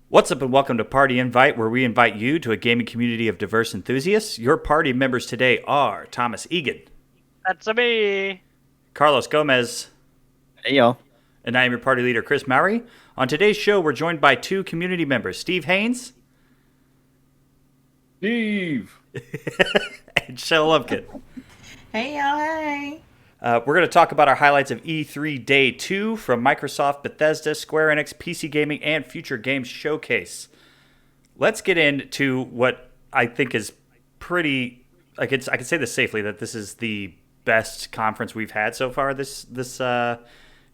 What's up and welcome to Party Invite, where we invite you to a gaming community of diverse enthusiasts. Your party members today are Thomas Egan. That's me. Carlos Gomez. Hey, y'all. And I am your party leader, Chris Mowry. On today's show, we're joined by two community members, Steve Haynes. Steve. And Shell Lumpkin. Hey, y'all, hey. We're going to talk about our highlights of E3 Day 2 from Microsoft, Bethesda, Square Enix, PC Gaming, and Future Games Showcase. Let's get into what I think is pretty... I can say this safely, that this is the best conference we've had so far, this E3,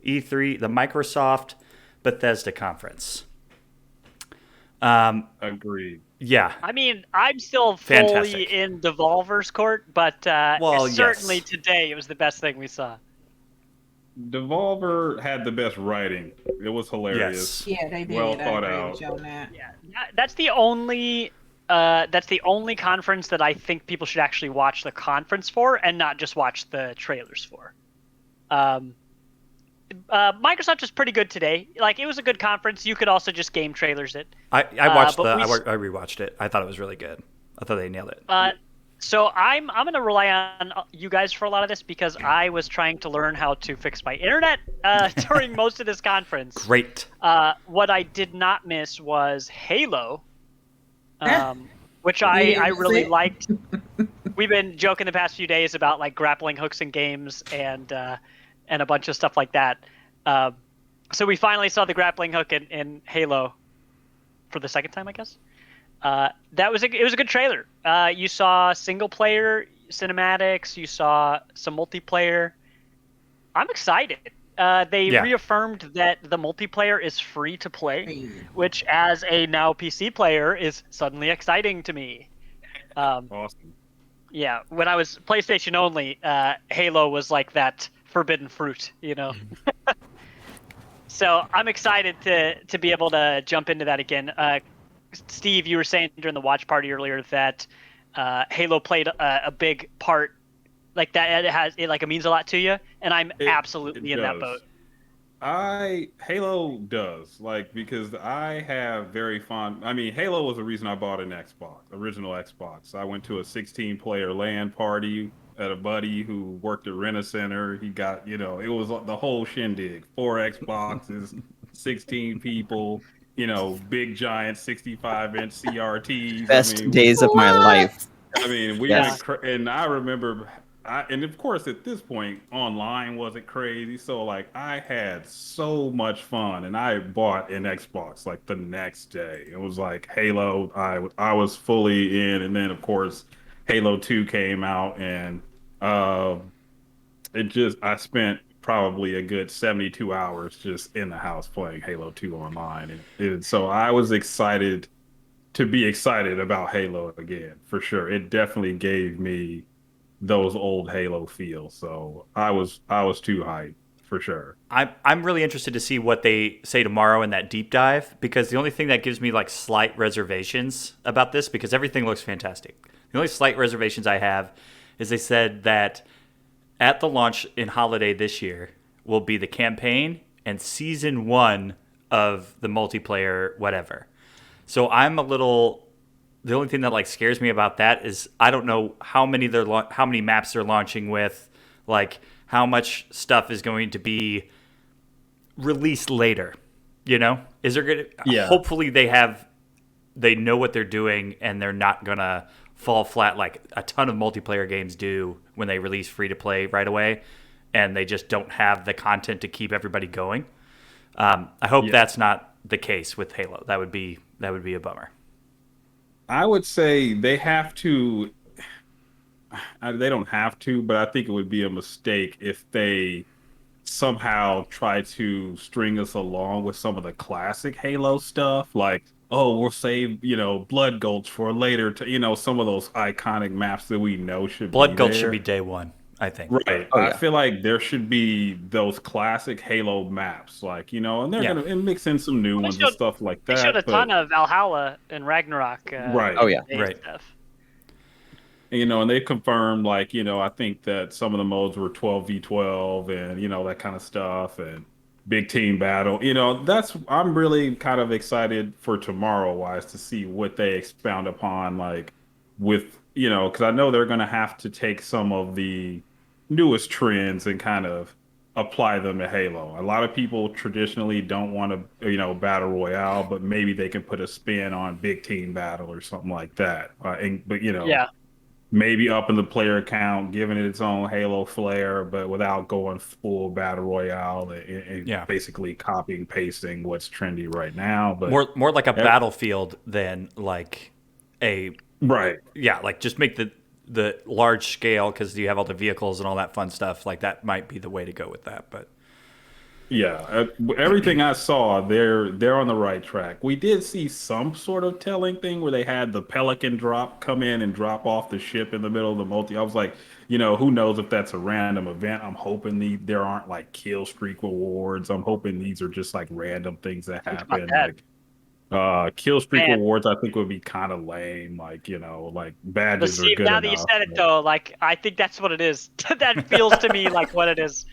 the Microsoft Bethesda conference. Agreed. Yeah. I mean, I'm still Fantastic. fully in Devolver's court, but certainly today it was the best thing we saw. Devolver had the best writing. It was hilarious. Yeah, they did. Well I thought agree out. with you on that. Yeah, that's the only conference that I think people should actually watch the conference for, and not just watch the trailers for. Microsoft is pretty good today. Like, it was a good conference. You could also just game trailers it. I rewatched it. I thought it was really good. I thought they nailed it. So I'm going to rely on you guys for a lot of this, because I was trying to learn how to fix my internet during most of this conference. Great. What I did not miss was Halo, which I really liked. We've been joking the past few days about like grappling hooks in games and a bunch of stuff like that. So we finally saw the grappling hook in Halo for the second time, I guess. It was a good trailer. You saw single player cinematics. You saw some multiplayer. I'm excited. They reaffirmed that the multiplayer is free to play, which as a now PC player is suddenly exciting to me. Awesome. Yeah, when I was PlayStation only, Halo was like that forbidden fruit, you know. So I'm excited to be able to jump into that again. Steve, you were saying during the watch party earlier that Halo played a big part, like that. It means a lot to you, and I'm absolutely in that boat. Halo does, because I have very fond. I mean, Halo was the reason I bought an original Xbox. I went to a 16-player LAN party at a buddy who worked at Rent-A-Center. He got, it was the whole shindig. 4 Xboxes, 16 people, big giant 65-inch CRTs. Best days of my life. I mean, went and I remember, and of course at this point online wasn't crazy, so I had so much fun, and I bought an Xbox the next day. It was Halo. I was fully in, and then of course Halo 2 came out, and I spent probably a good 72 hours just in the house playing Halo 2 online, and so I was excited to be excited about Halo again, for sure. It definitely gave me those old Halo feels, so I was too hyped, for sure. I'm really interested to see what they say tomorrow in that deep dive, because the only thing that gives me slight reservations about this, because everything looks fantastic. The only slight reservations I have is they said that at the launch in holiday this year will be the campaign and season 1 of the multiplayer whatever. So the only thing that scares me about that is I don't know how many maps they're launching with, how much stuff is going to be released later. Is there going to hopefully they know what they're doing, and they're not gonna fall flat like a ton of multiplayer games do when they release free to play right away, and they just don't have the content to keep everybody going. I hope that's not the case with Halo. That would be a bummer. I would say they have to. They don't have to, but I think it would be a mistake if they somehow try to string us along with some of the classic Halo stuff, we'll save Blood Gulch for later to some of those iconic maps that we know should Blood be Gulch there. should be day 1, I think. Right. I feel like there should be those classic Halo maps, and they're gonna mix in some new ones and stuff like that. They showed a ton of Valhalla and Ragnarok. Right. Oh yeah. Right. Stuff. And they confirmed, I think that some of the modes were 12v12 and, that kind of stuff. And big team battle. I'm really kind of excited for tomorrow wise to see what they expound upon, like with, because I know they're going to have to take some of the newest trends and kind of apply them to Halo. A lot of people traditionally don't want to, battle royale, but maybe they can put a spin on big team battle or something like that. But Yeah, maybe upping the player count, giving it its own Halo flair, but without going full battle royale and Yeah. basically copying pasting what's trendy right now. But More like a battlefield than like a right. like just make the large scale because you have all the vehicles and all that fun stuff. Like that might be the way to go with that. But Yeah, everything I saw, they're on the right track. We did see some sort of telling thing where they had the Pelican drop come in and drop off the ship in the middle of the multi. I was like, who knows if that's a random event? I'm hoping there aren't like kill streak rewards. I'm hoping these are just like random things that think about happen. that, Like kill streak man. rewards, I think would be kind of lame. Like like But badges are see, good now that you enough. said it though, like I think that's what it is. That feels to me like what it is.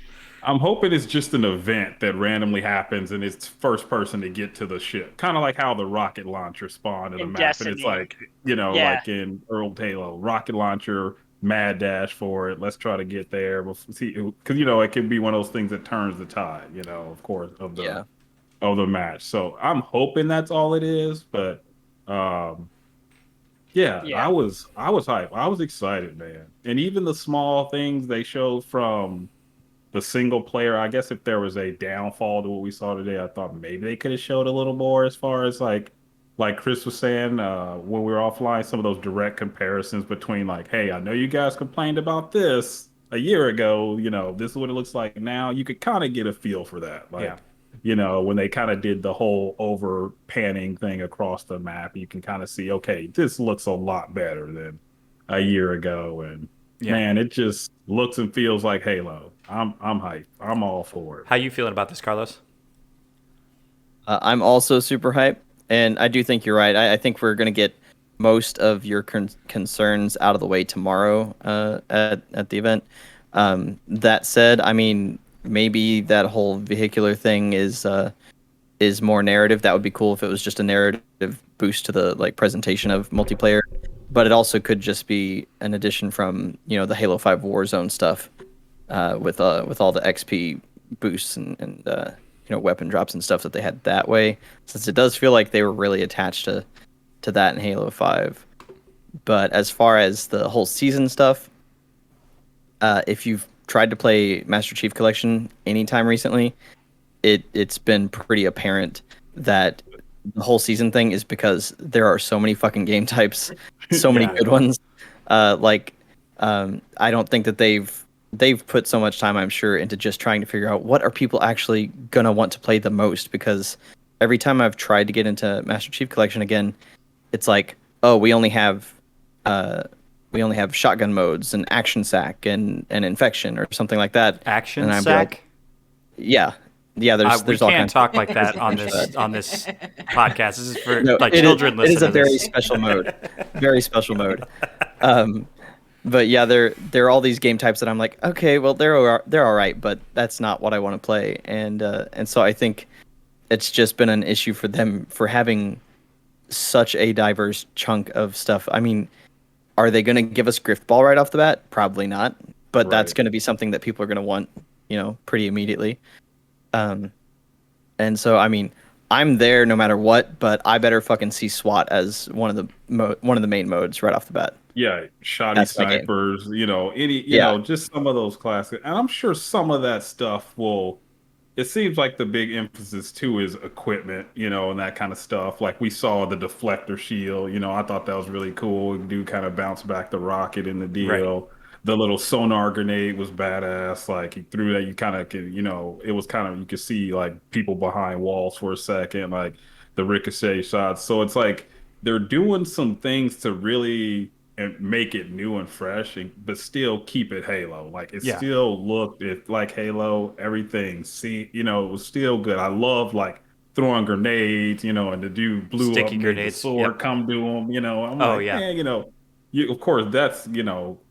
I'm hoping it's just an event that randomly happens and it's first person to get to the ship. Kind of like how the rocket launcher spawned in the In map. And it's Destiny. like, Yeah, like in Earl Halo, rocket launcher, mad dash for it. Let's try to get there. We'll see, because it can be one of those things that turns the tide, of course, Yeah. of the match. So I'm hoping that's all it is. But yeah, yeah. I was hyped. I was excited, man. And even the small things they showed from the single player, I guess if there was a downfall to what we saw today, I thought maybe they could have showed a little more as far as like Chris was saying when we were offline, some of those direct comparisons between like, hey, I know you guys complained about this a year ago, this is what it looks like now. You could kind of get a feel for that. yeah, Like, when they kind of did the whole over panning thing across the map, you can kind of see, okay, this looks a lot better than a year ago. And yeah. man, it just looks and feels like Halo. I'm hyped. I'm all for it. How you feeling about this, Carlos? I'm also super hyped, and I do think you're right. I think we're gonna get most of your concerns out of the way tomorrow at the event. That said, I mean, maybe that whole vehicular thing is more narrative. That would be cool if it was just a narrative boost to the like presentation of multiplayer. But it also could just be an addition from the Halo 5 Warzone stuff with all the XP boosts and weapon drops and stuff that they had that way. Since it does feel like they were really attached to that in Halo 5. But as far as the whole season stuff, if you've tried to play Master Chief Collection anytime recently, it's been pretty apparent that the whole season thing is because there are so many fucking game types, so many Yeah. good ones. I don't think that they've put so much time, I'm sure, into just trying to figure out what are people actually gonna want to play the most. Because every time I've tried to get into Master Chief Collection again, it's like, oh, we only have shotgun modes and action sack and infection or something like that. Action And I'd be sack? like, yeah. There's We all can't kinds talk of like that on this podcast. This is for No, like it children is listening a to very this. special mode. Very special mode. But yeah, there are all these game types that I'm like, okay, well they're all right, but that's not what I want to play. And so I think it's just been an issue for them for having such a diverse chunk of stuff. I mean, are they going to give us Griftball right off the bat? Probably not. But that's Right. going to be something that people are going to want, pretty immediately. And so, I mean, I'm there no matter what, but I better fucking see SWAT as one of the main modes right off the bat. Yeah, shoddy That's my game. snipers, Yeah. just some of those classic. And I'm sure some of that stuff will. It seems like the big emphasis too is equipment, and that kind of stuff. Like we saw the deflector shield, I thought that was really cool. Do kind of bounce back the rocket in the Right. deal. The little sonar grenade was badass. Like he threw that, you kind of could, it was kind of you could see like people behind walls for a second, like the ricochet shots. So it's like they're doing some things to really and make it new and fresh, but still keep it Halo. Like it Yeah. still looked like Halo. Everything, see, it was still good. I love like throwing grenades, and the dude blew up, Sticky made the grenades. sword Yep. come to him. I'm Oh like, yeah. man, of course, that's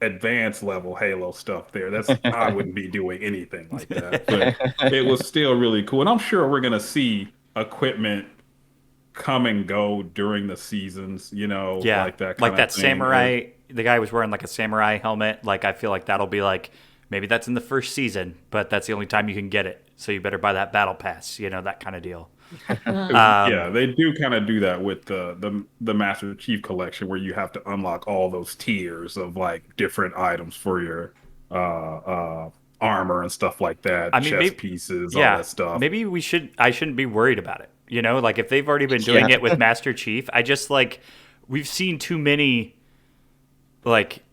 advanced level Halo stuff there. That's I wouldn't be doing anything like that, but it was still really cool. And I'm sure we're gonna see equipment come and go during the seasons, Yeah, like that like kind of that thing. samurai. The guy was wearing like a samurai helmet. Like I feel like that'll be like maybe that's in the first season, but that's the only time you can get it. So you better buy that battle pass. That kind of deal. Yeah, they do kind of do that with the Master Chief Collection, where you have to unlock all those tiers of like different items for your armor and stuff like that, I mean, chest maybe pieces, all yeah, that stuff. maybe we should. I shouldn't be worried about it. Like if they've already been doing Yeah. it with Master Chief, I just like we've seen too many like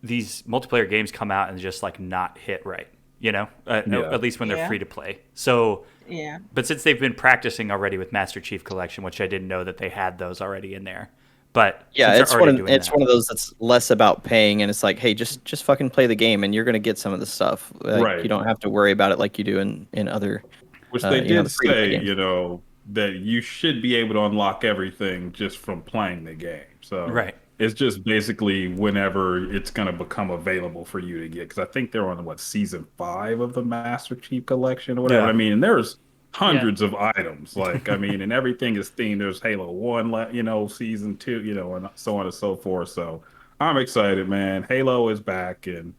these multiplayer games come out and just like not hit right. Yeah. At least when they're Yeah. free to play. So, Yeah. but since they've been practicing already with Master Chief Collection, which I didn't know that they had those already in there, but Yeah, since it's they're one already of doing it's that, one of those that's less about paying, and it's like, hey, just fucking play the game, and you're gonna get some of the stuff. Like you Right. don't have to worry about it like you do in other, Which they the did free to play say, games. that you should be able to unlock everything just from playing the game. So right? it's just basically whenever it's going to become available for you to get. Because I think they're on season 5 of the Master Chief Collection or whatever. Yeah. I mean, and there's Yeah. hundreds of items. Like, I mean, and everything is themed. There's Halo 1, season 2, and so on and so forth. So I'm excited, man. Halo is back, and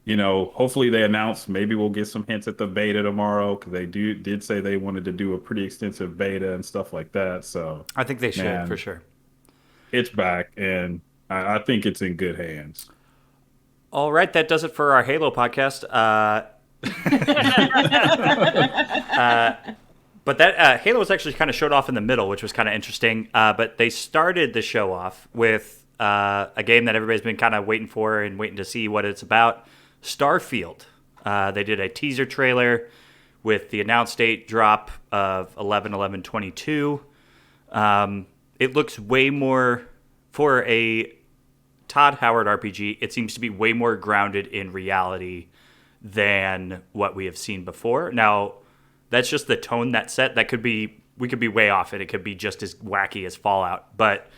hopefully they announce, maybe we'll get some hints at the beta tomorrow, because they did say they wanted to do a pretty extensive beta and stuff like that. So, I think they should for man, sure. it's back, and I think it's in good hands. All right, that does it for our Halo podcast. But that Halo was actually kind of showed off in the middle, which was kind of interesting. But they started the show off with a game that everybody's been kind of waiting for and waiting to see what it's about, Starfield. They did a teaser trailer with the announced date drop of 11/11/22. It looks way more, for a Todd Howard RPG, it seems to be way more grounded in reality than what we have seen before. Now, that's just the tone that's set. That could be, we could be way off it. It could be just as wacky as Fallout. But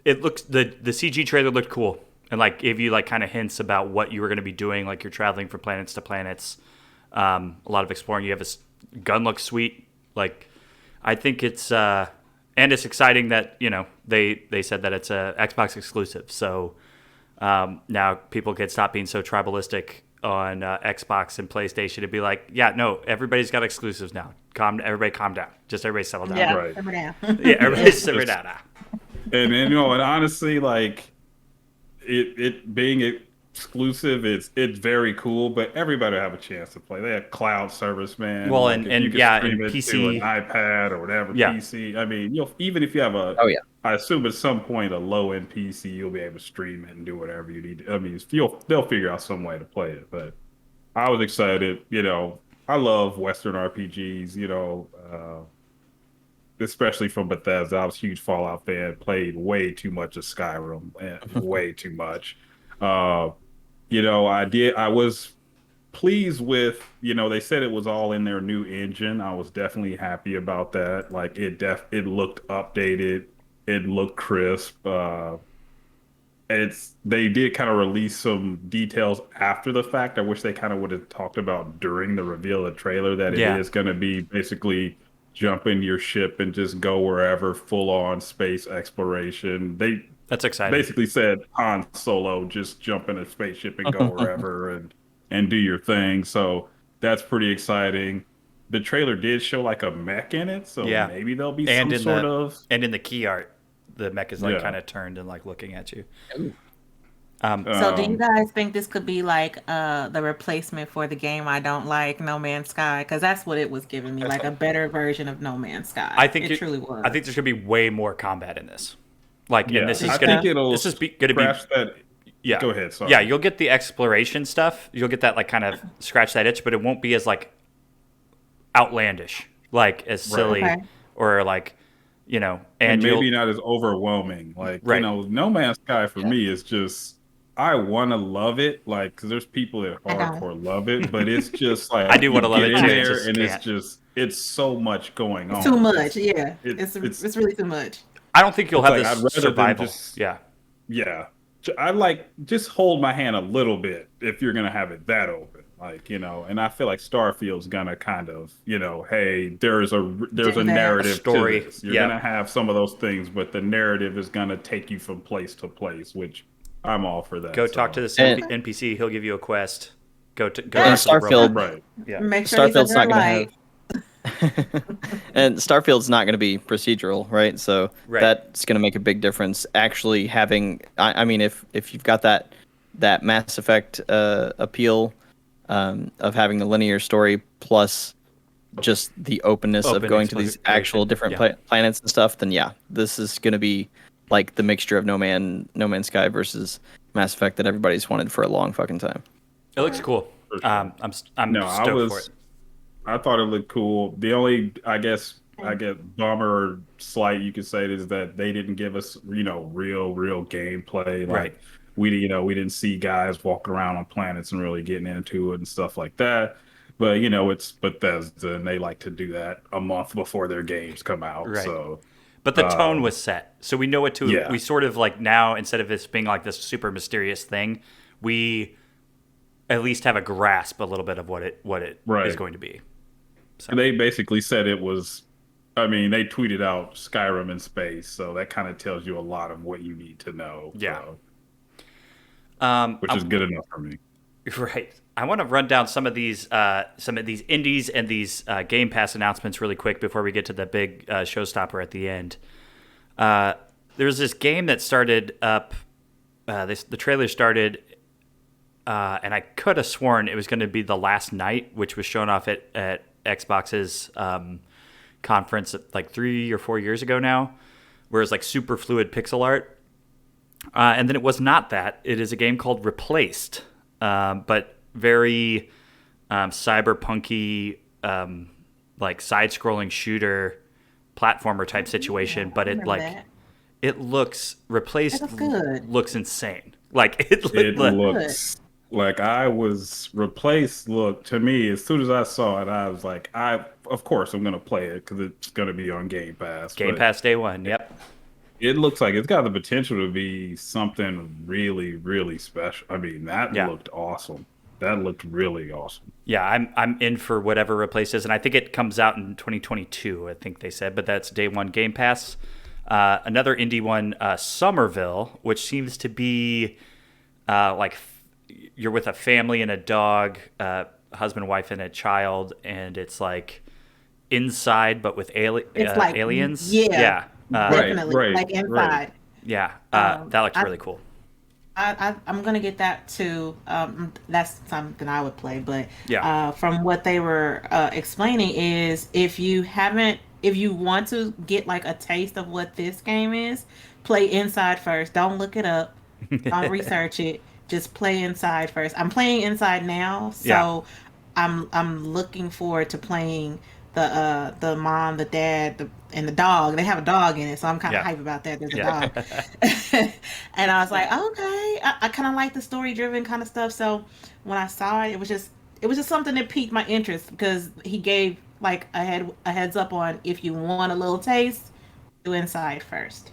it looks, the CG trailer looked cool and like gave you like kind of hints about what you were going to be doing. Like you're traveling from planets to planets. A lot of exploring. You have a gun looks sweet. Like I think it's and it's exciting that they said that it's a Xbox exclusive. So now people can stop being so tribalistic on Xbox and PlayStation and be like, yeah, no, everybody's got exclusives now. Everybody calm down. Just everybody settle down. Yeah. Right. Simmer down. Yeah, everybody simmer down now. And and honestly, like it being exclusive, it's very cool. But everybody have a chance to play. They have cloud service, man. Well, Like, and if you can yeah, stream and it to PC. an iPad or whatever Yeah. PC. I mean, even if you have Oh yeah. I assume at some point a low end PC, you'll be able to stream it and do whatever you need. I mean, they'll figure out some way to play it. But I was excited. I love Western RPGs. Especially from Bethesda. I was a huge Fallout fan. Played way too much of Skyrim, and way too much. I was pleased with. They said it was all in their new engine. I was definitely happy about that. Like it looked updated. It looked crisp. They did kind of release some details after the fact. I wish they kind of would have talked about during the reveal of the trailer that it Yeah. is going to be basically jump in your ship and just go wherever, full on space exploration. They That's exciting. basically said Han Solo, just jump in a spaceship and go wherever and do your thing. So that's pretty exciting. The trailer did show like a mech in it, so Yeah. maybe there'll be And some in sort the of and in the key art, the mech is like Yeah. kind of turned and like looking at you. So do you um, guys think this could be like the replacement for the game I don't like, No Man's Sky? Because that's what it was giving me, like a better version of No Man's Sky. I think it truly was. I think there's gonna be way more combat in this. Like, yeah, and this is I gonna think it'll this is gonna be scratch that. yeah. Go ahead. Sorry. Yeah, you'll get the exploration stuff. You'll get that like kind of scratch that itch, but it won't be as like outlandish, like as silly Okay. or like and and you'll maybe not as overwhelming. Like Right. No Man's Sky for me is just I want to love it, like because there's people that I don't. hardcore love it, but it's just like I do you wanna love get it in too, there just and can't. it's so much going on. Too much, yeah. It's It's really too much. I don't think you'll It's have like, I'd this rather them survival. just- Yeah. yeah, I like just hold my hand a little bit if you're gonna have it that open, like and I feel like Starfield's gonna kind of hey, there's a Do that. A narrative to story. this. You're gonna Yep. have some of those things, but the narrative is gonna take you from place to place, which I'm all for Go that. talk to So this And NPC. He'll give you a quest. Go and talk to the robot. Starfield right, Yeah. Make sure he's Starfield's under a not going to light. have and Starfield's not going to be procedural, right? So Right. that's going to make a big difference. Actually, having I mean, if you've got that Mass Effect appeal of having the linear story plus just the openness of Open going to these actual exploration. different Yeah. planets and stuff, then yeah, this is going to be like the mixture of No Man's Sky versus Mass Effect that everybody's wanted for a long fucking time. It looks cool. for sure. I'm No, stoked for it. I thought it looked cool. The only, I guess, bummer or slight you could say is that they didn't give us, real gameplay. Right. Like we didn't see guys walking around on planets and really getting into it and stuff like that. But it's Bethesda, and they like to do that a month before their games come out. Right. So, But the tone was set, so we know what to. yeah, We sort of like now, instead of this being like this super mysterious thing, we at least have a grasp a little bit of what it is right. going to be. So They basically said it was. I mean, they tweeted out Skyrim in space, so that kind of tells you a lot of what you need to know. yeah. So, Um, which is good enough for me. Right. I want to run down some of these indies and these Game Pass announcements really quick before we get to the big showstopper at the end. There's this game that started up. The trailer started, and I could have sworn it was going to be The Last Night, which was shown off at Xbox's conference like 3 or 4 years ago now, where it's like super fluid pixel art. And then it was not that. It is a game called Replaced, but very cyberpunky, like side-scrolling shooter platformer type situation. But I it remember like that. it looks Replaced That looks good. looks insane. Like it It look, looks like I was replaced. Look, to me, as soon as I saw it, I was like, of course, I'm going to play it because it's going to be on Game Pass. Game But Pass day one. Yep. it looks like it's got the potential to be something really, really special. I mean, that Yeah. looked awesome. That looked really awesome. Yeah, I'm in for whatever Replaced is, and I think it comes out in 2022. I think they said, but that's day one Game Pass. Another indie one, Somerville, which seems to be you're with a family and a dog, husband, wife, and a child, and it's like inside but with It's like aliens. yeah, Right, definitely right, like right. inside. Yeah. Um, That looks I really cool. I'm gonna get that too. That's something I would play. But Yeah. from what they were explaining is if you want to get like a taste of what this game is, play Inside first. Don't look it up. Don't research it. Just play Inside first. I'm playing Inside now, Yeah. so I'm looking forward to playing the mom, the dad, and the dog. They have a dog in it, so I'm kind of Yeah. hype about that. There's a Yeah. dog, and I was like, okay, I kind of like the story driven kind of stuff. So when I saw it, it was just something that piqued my interest because he gave like a heads up on if you want a little taste, do Inside first.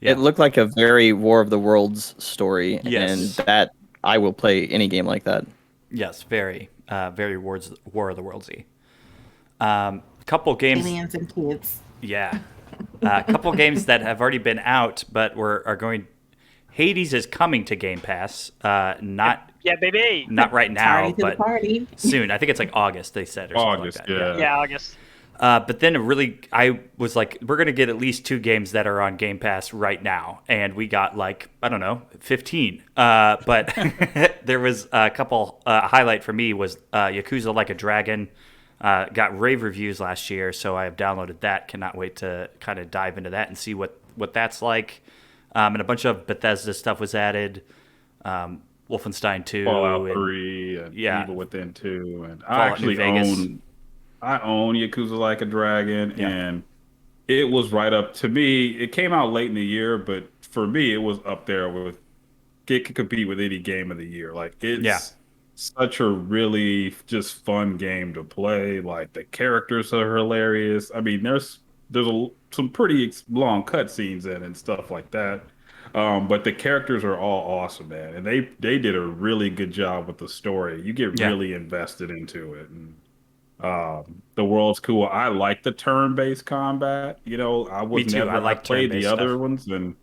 Yeah. It looked like a very War of the Worlds story, and Yes. that I will play any game like that. Yes. Very War of the Worldsy. A couple games. Aliens and kids. Yeah. A couple games that have already been out, but are going. Hades is coming to Game Pass. Not Yeah, baby. right now, Party to the but party. soon. I think it's like August. They said or something August, like that. yeah. Yeah, August. But then I was like, we're gonna get at least 2 games that are on Game Pass right now, and we got like I don't know, 15. But there was a couple. Highlight for me was Yakuza Like a Dragon. Got rave reviews last year, so I have downloaded that. Cannot wait to kind of dive into that and see what that's like. And a bunch of Bethesda stuff was added. Wolfenstein 2, Fallout and 3 and yeah. Evil Within 2. And I Fallout New actually Vegas. I own Yakuza Like a Dragon, Yeah. and it was right up to me. It came out late in the year, but for me, it was up there with it could compete with any game of the year. Like Yeah. it's such a really just fun game to play. Like the characters are hilarious. I mean, there's some pretty long cutscenes in it and stuff like that. But the characters are all awesome, man, and they did a really good job with the story. You get Yeah, really invested into it, and the world's cool. I like the turn-based combat. I me was too. I never. I like played the turn-based other stuff. ones, and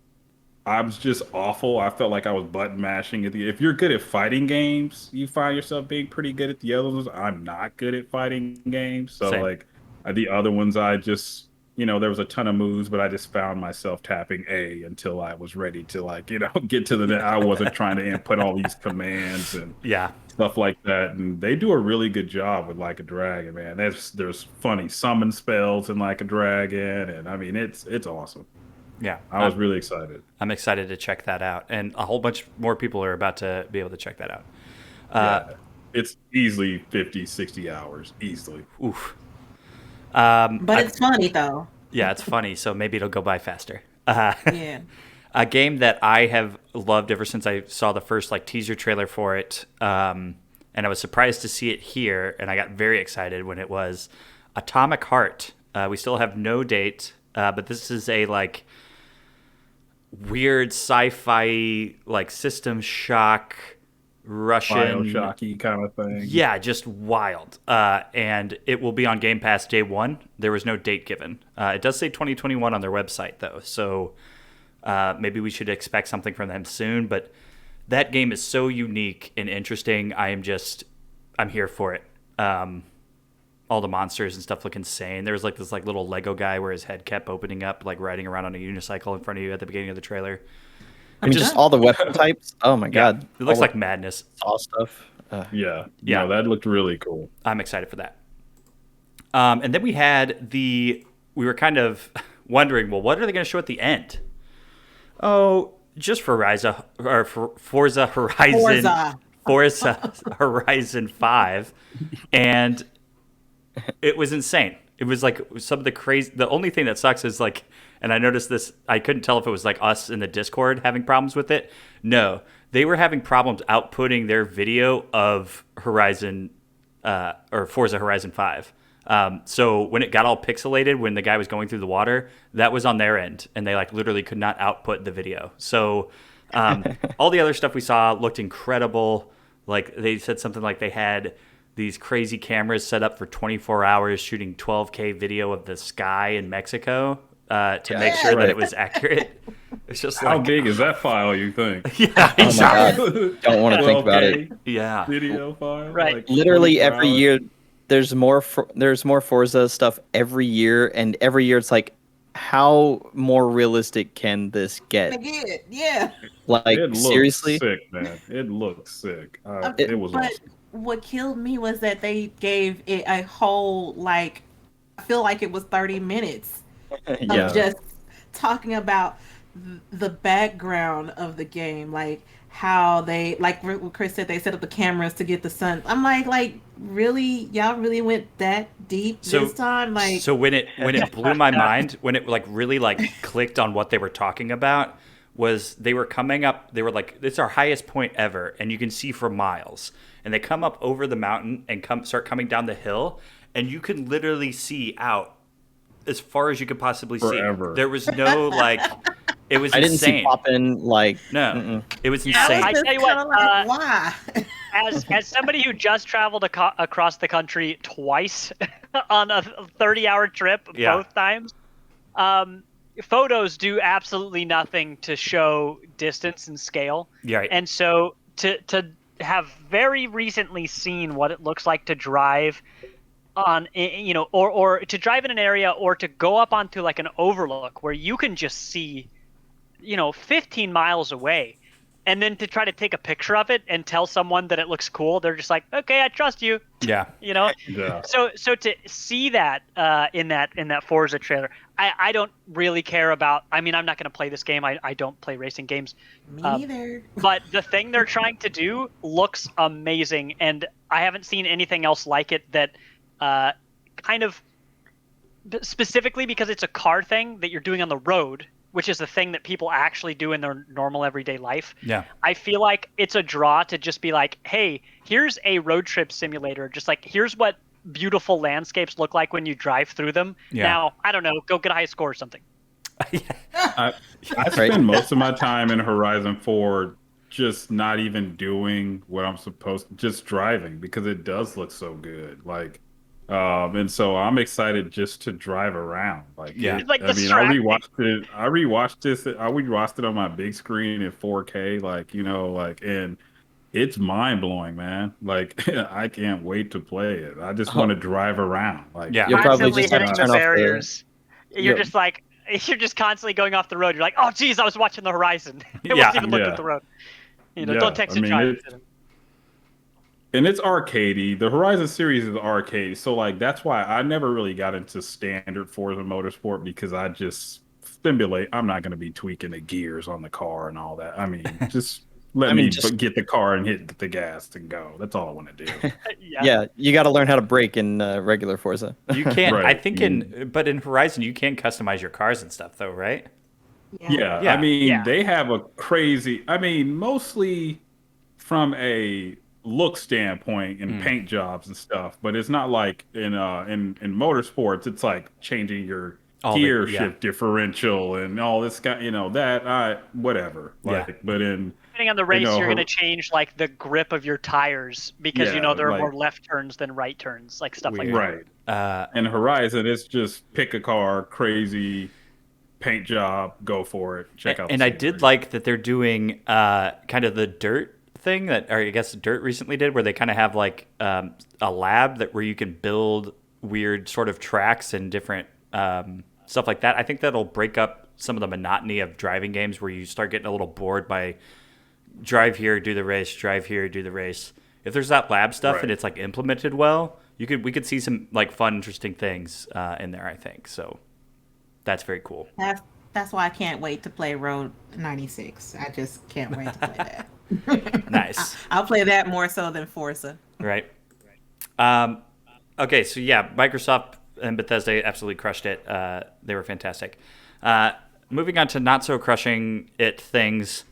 I was just awful. I felt like I was button mashing at the. If you're good at fighting games, you find yourself being pretty good at the other ones. I'm not good at fighting games, so Same. like the other ones, I just there was a ton of moves, but I just found myself tapping A until I was ready to get to the. I wasn't trying to input all these commands and Yeah, stuff like that. And they do a really good job with Like a Dragon, man. There's funny summon spells in Like a Dragon, and I mean it's awesome. yeah. I was really excited. I'm excited to check that out, and a whole bunch more people are about to be able to check that out. Yeah. It's easily 50, 60 hours. Easily. Oof. But it's funny though. Yeah, it's funny, so maybe it'll go by faster. Yeah. A game that I have loved ever since I saw the first teaser trailer for it, and I was surprised to see it here, and I got very excited when it was Atomic Heart. We still have no date, but this is a weird sci-fi System Shock Russian Bioshocky kind of thing. Yeah, just wild. And it will be on Game Pass day one. There was no date given. It does say 2021 on their website, though. So maybe we should expect something from them soon. But that game is so unique and interesting. I'm here for it. All the monsters and stuff look insane. There was this little Lego guy where his head kept opening up, riding around on a unicycle in front of you at the beginning of the trailer. I mean, just all the weapon types. Oh my god, It looks all like madness. saw stuff. Yeah. Yeah. No, that looked really cool. I'm excited for that. And then we were kind of wondering, well, what are they going to show at the end? Oh, just Forza Horizon. Forza Horizon 5. And it was insane. It was some of the crazy. The only thing that sucks is and I noticed this, I couldn't tell if it was us in the Discord having problems with it. No, they were having problems outputting their video of Horizon or Forza Horizon 5. So when it got all pixelated when the guy was going through the water, that was on their end, and they literally could not output the video. So all the other stuff we saw looked incredible. They said something they had these crazy cameras set up for 24 hours shooting 12K video of the sky in Mexico to make sure that it was accurate. It's just how big is that file, you think? Yeah, Oh my god, don't want to think about it. Yeah. Video file, Right. Literally every year, there's more Forza stuff every year, and every year it's how more realistic can this get? Again, yeah. It looks Seriously, sick, man. It looks sick. It was But awesome. what killed me was that they gave it a whole I feel like it was 30 minutes yeah. of just talking about the background of the game, how they what Chris said, they set up the cameras to get the sun. I'm really, y'all really went that deep this time? So when it blew my mind, when it really clicked on what they were talking about, was they were coming up, they were it's our highest point ever, and you can see for miles, and they come up over the mountain and start coming down the hill, and you can literally see out as far as you could possibly Forever. see. There was no it was I didn't insane. see popping No, it was insane. I tell you what, why? as somebody who just traveled across the country twice on a 30-hour trip, Yeah. both times, photos do absolutely nothing to show distance and scale. Yeah, right. And so to have very recently seen what it looks like to drive on, or to drive in an area, or to go up onto an overlook where you can just see 15 miles away, and then to try to take a picture of it and tell someone that it looks cool, they're just okay, I trust you. Yeah. Yeah. So to see that in that Forza trailer, I don't really care about. I mean, I'm not going to play this game. I don't play racing games. Me neither. But the thing they're trying to do looks amazing, and I haven't seen anything else like it that kind of specifically because it's a car thing that you're doing on the road, which is the thing that people actually do in their normal everyday life. Yeah. I feel like it's a draw to just be hey, here's a road trip simulator. Just here's what beautiful landscapes look like when you drive through them. Yeah. Now, I don't know, go get a high score or something. I Right. spend most of my time in Horizon 4 just not even doing what I'm supposed just driving because it does look so good. Like and so I'm excited just to drive around. Like Yeah. It's like I mean, distracting. I rewatched it on my big screen in 4K, like, like and it's mind blowing, man. Like I can't wait to play it. I just want Oh, to drive around. Like Yeah. you'll probably Constantly just have hitting to the turn off the. barriers. You're Yep. just like you're just constantly going off the road. You're like, oh geez, I was watching the horizon. I wasn't Yeah. even looking at yeah. the road. Don't Yeah. text I and mean, drive. it's arcadey. The Horizon series is arcade, so like that's why I never really got into standard Forza Motorsport because I just simulate. I'm not going to be tweaking the gears on the car and all that. I mean, just let I mean, me just get the car and hit the gas and go. That's all I want to do. Yeah. yeah, you got to learn how to brake in regular Forza. You can't. I Right. think but in Horizon you can customize your cars and stuff, though, right? Yeah. I Yeah. mean, Yeah. they have a crazy. I mean, mostly from a look standpoint and Mm. paint jobs and stuff, but it's not like in motorsports. It's like changing your All the gear yeah. shift differential and all this guy, that I whatever. Yeah. Like, but in Depending on the race, you're going to change like the grip of your tires because yeah, there are like more left turns than right turns, like stuff like Weird. that. right. Uh, And Horizon, it's just pick a car, crazy paint job, go for it, check out the and I did scenery. like that they're doing kind of the dirt thing that, or I guess Dirt recently did, where they kind of have like a lab where you can build weird sort of tracks and different stuff like that. I think that'll break up some of the monotony of driving games where you start getting a little bored by drive here, do the race, drive here, do the race. If there's that lab stuff and Right. it's like implemented well, we could see some like fun, interesting things in there. I think so. That's very cool. That's why I can't wait to play Road 96. I just can't wait to play that. Nice. I'll play that more so than Forza. Right. Okay, so yeah, Microsoft and Bethesda absolutely crushed it. They were fantastic. Moving on to not so crushing it things,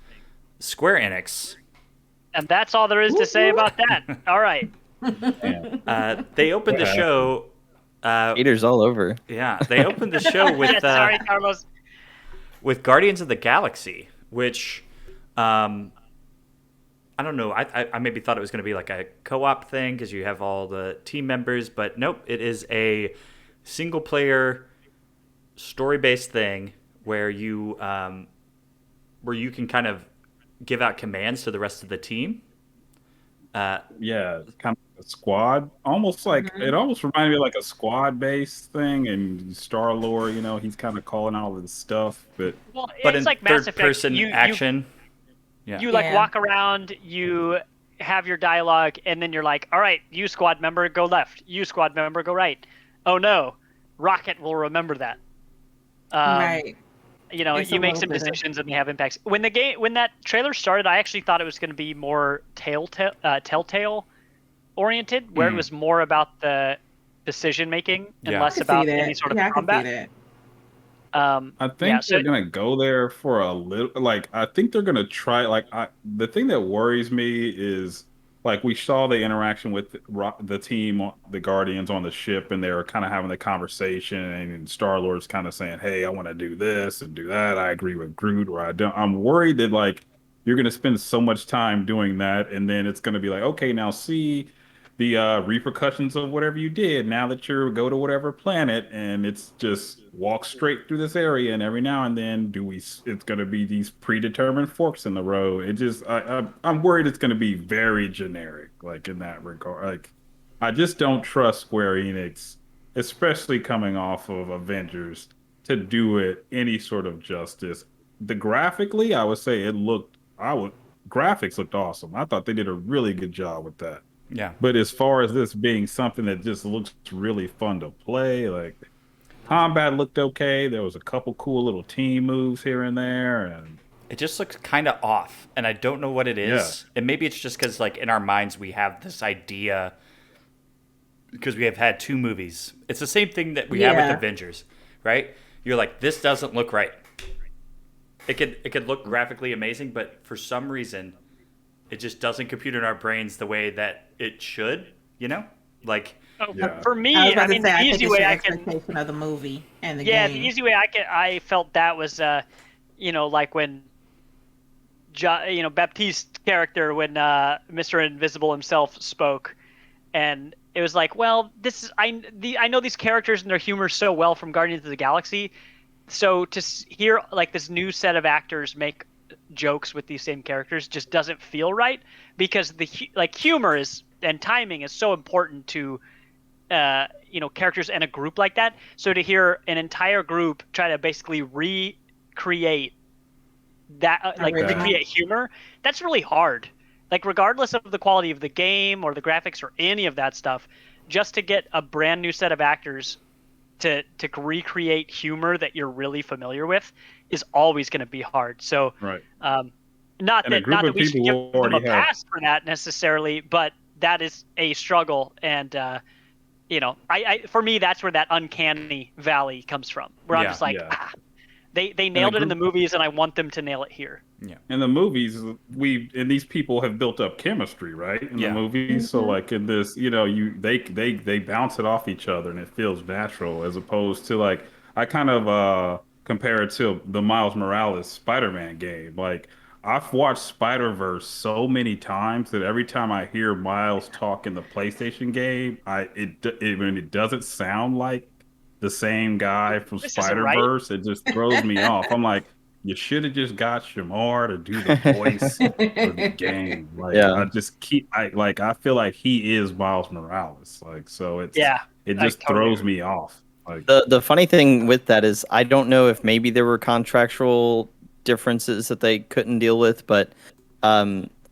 Square Enix. And that's all there is to say about that. All right. They opened the Yeah. show. Haters all over. Yeah, they opened the show with Yeah, sorry, Carlos. with Guardians of the Galaxy, which I don't know. I maybe thought it was going to be like a co-op thing because you have all the team members, but nope. It is a single-player, story-based thing where you can kind of give out commands to the rest of the team. Yeah, it's kind of a squad, almost like it almost reminded me of like a squad based thing. And Starlord, he's kind of calling all this stuff, but Well, But it's in like Mass Effect. third-person You action. Yeah. like Yeah. walk around, you have your dialogue, and then you're like, all right, you squad member, go left. You squad member, go right. Oh no, Rocket will remember that. Right. It's You a make little some bit of- decisions and they have impacts. When that trailer started, I actually thought it was going to be more Telltale oriented, where it was more about the decision making and Yeah. I less can about see that. any sort of Yeah, I can see combat. that. I think Yeah, so they're gonna go there for a little. Like, I think they're gonna try. The thing that worries me is like we saw the interaction with the team, the Guardians on the ship, and they were kind of having the conversation, and Star Lord's kind of saying, "Hey, I want to do this and do that. I agree with Groot, or I don't." I'm worried that like you're gonna spend so much time doing that, and then it's gonna be like, okay, now see the repercussions of whatever you did now that you go to whatever planet and it's just walk straight through this area and every now and then it's going to be these predetermined forks in the road. It just I'm worried it's going to be very generic like in that regard. Like I just don't trust Square Enix, especially coming off of Avengers, to do it any sort of justice. The graphically I would say graphics looked awesome. I thought they did a really good job with that. Yeah. But as far as this being something that just looks really fun to play, like combat looked okay. There was a couple cool little team moves here and there, and It just looks kind of off, and I don't know what it is. Yeah. And maybe it's just because, like, in our minds, we have this idea because we have had two movies. It's the same thing that we have with Yeah. Avengers, right? You're like, this doesn't look right. It could look graphically amazing, but for some reason, it just doesn't compute in our brains the way that it should. Like Yeah. For me, I was about I mean, to say, the I think easy it's way your I can, expectation of the movie and the yeah, game. the easy way I felt that was, like when, Baptiste's character when Mr. Invisible himself spoke, and it was like, well, this is I know these characters and their humor so well from Guardians of the Galaxy, so to hear like this new set of actors make jokes with these same characters just doesn't feel right, because the humor is and timing is so important to characters in a group like that. So to hear an entire group try to basically recreate that Original. recreate humor, that's really hard. Like, regardless of the quality of the game or the graphics or any of that stuff, just to get a brand new set of actors to recreate humor that you're really familiar with is always going to be hard. So Right. not And a group that of we should give people who them a already have. pass for that necessarily, but that is a struggle. And I for me, that's where that uncanny valley comes from, where I'm Yeah. just like, Yeah. they nailed it in the group- movies, and I want them to nail it here. Yeah. In the movies, these people have built up chemistry, right? In Yeah. the movies, so like in this, they bounce it off each other, and it feels natural, as opposed to like I kind of compare it to the Miles Morales Spider-Man game. Like I've watched Spider-Verse so many times that every time I hear Miles talk in the PlayStation game, when it doesn't sound like the same guy from This isn't right. Spider-Verse, it just throws me off. I'm like, you should have just got Shamar to do the voice for the game. Like Yeah. I feel like he is Miles Morales. Like so it I just totally throws agree. me off. Like The funny thing with that is I don't know if maybe there were contractual differences that they couldn't deal with, but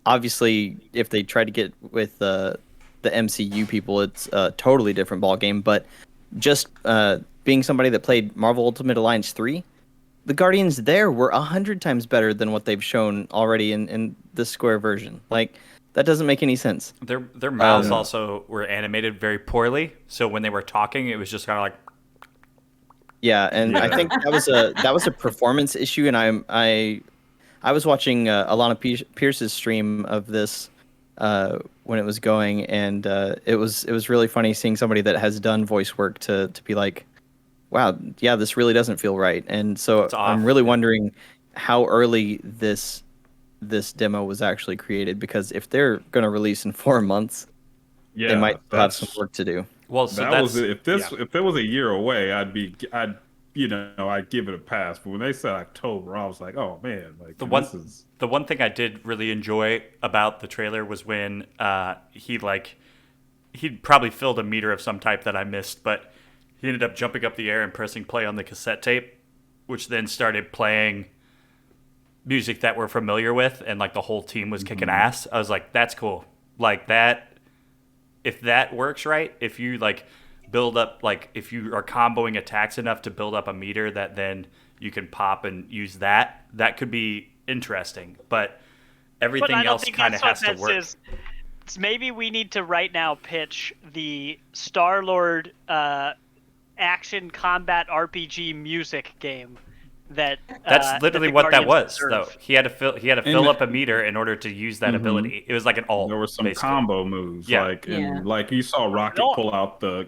obviously if they tried to get with the MCU people, it's a totally different ball game. But just being somebody that played Marvel Ultimate Alliance 3, the Guardians there were 100 times better than what they've shown already in the Square version. Like that doesn't make any sense. Their mouths also were animated very poorly, so when they were talking, it was just kind of like. Yeah, and I think that was a performance issue, and I was watching Alana Pierce's stream of this when it was going, and it was really funny seeing somebody that has done voice work to be like, wow, yeah, this really doesn't feel right, and so It's off. I'm really wondering how early this demo was actually created, because if they're going to release in 4 months, they might still have some work to do. Well, so that was if it was a year away, I'd give it a pass. But when they said October, I was like, oh man, like the one thing I did really enjoy about the trailer was when he'd probably filled a meter of some type that I missed, but he ended up jumping up the air and pressing play on the cassette tape, which then started playing music that we're familiar with, and like the whole team was kicking ass. I was like, that's cool. Like that, if that works right, if you like build up, like if you are comboing attacks enough to build up a meter that then you can pop and use that could be interesting. But everything else kind of has to work. Maybe we need to right now pitch the Starlord action combat RPG music game. That's literally that what that was, deserve. though. He had to fill up a meter in order to use that ability. It was like an alt. There were some basically. combo moves, like you saw Rocket pull out the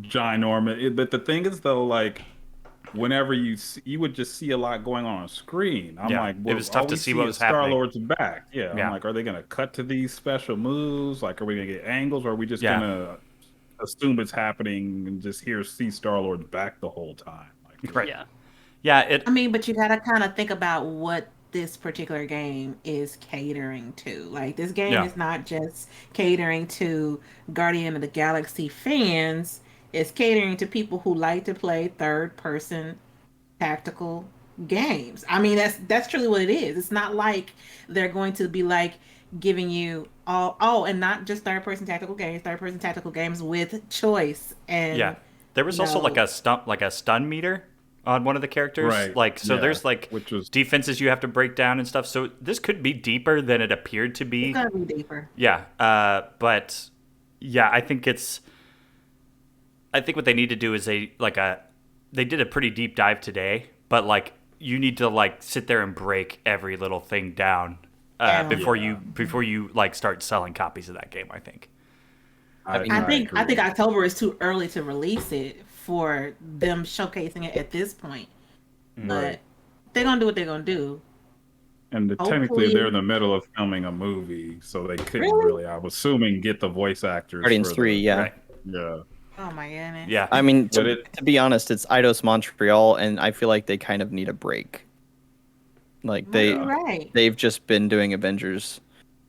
ginormous. But the thing is, though, like whenever you would just see a lot going on screen. I'm like, well, it was tough to see what was happening. Star-Lord's back. Yeah, I'm like, are they gonna cut to these special moves? Like, are we gonna get angles, or are we just gonna assume it's happening and just see Star-Lord's back the whole time? Like, right. Yeah. I mean, but you gotta kind of think about what this particular game is catering to. Like, this game is not just catering to Guardian of the Galaxy fans. It's catering to people who like to play third-person tactical games. I mean, that's truly what it is. It's not like they're going to be like giving you and not just third-person tactical games with choice. And there was also like a stun meter on one of the characters, right? Like, so there's like which was defenses you have to break down and stuff. So this could be deeper than it appeared to be. It's gonna be deeper. Yeah, but yeah, I think what they need to do is they did a pretty deep dive today, but like you need to like sit there and break every little thing down before you like start selling copies of that game, I think. I mean, I think agree. October is too early to release it for them showcasing it at this point. Right. But they're gonna do what they're gonna do. And technically, they're in Hopefully, the middle of filming a movie, so they couldn't really. really, I'm assuming, get the voice actors Guardians for 3, the. yeah. Right. Yeah. Oh my goodness. Yeah. I mean, But to be honest, it's Eidos Montreal, and I feel like they kind of need a break. Like Might be Yeah. right. they've just been doing Avengers.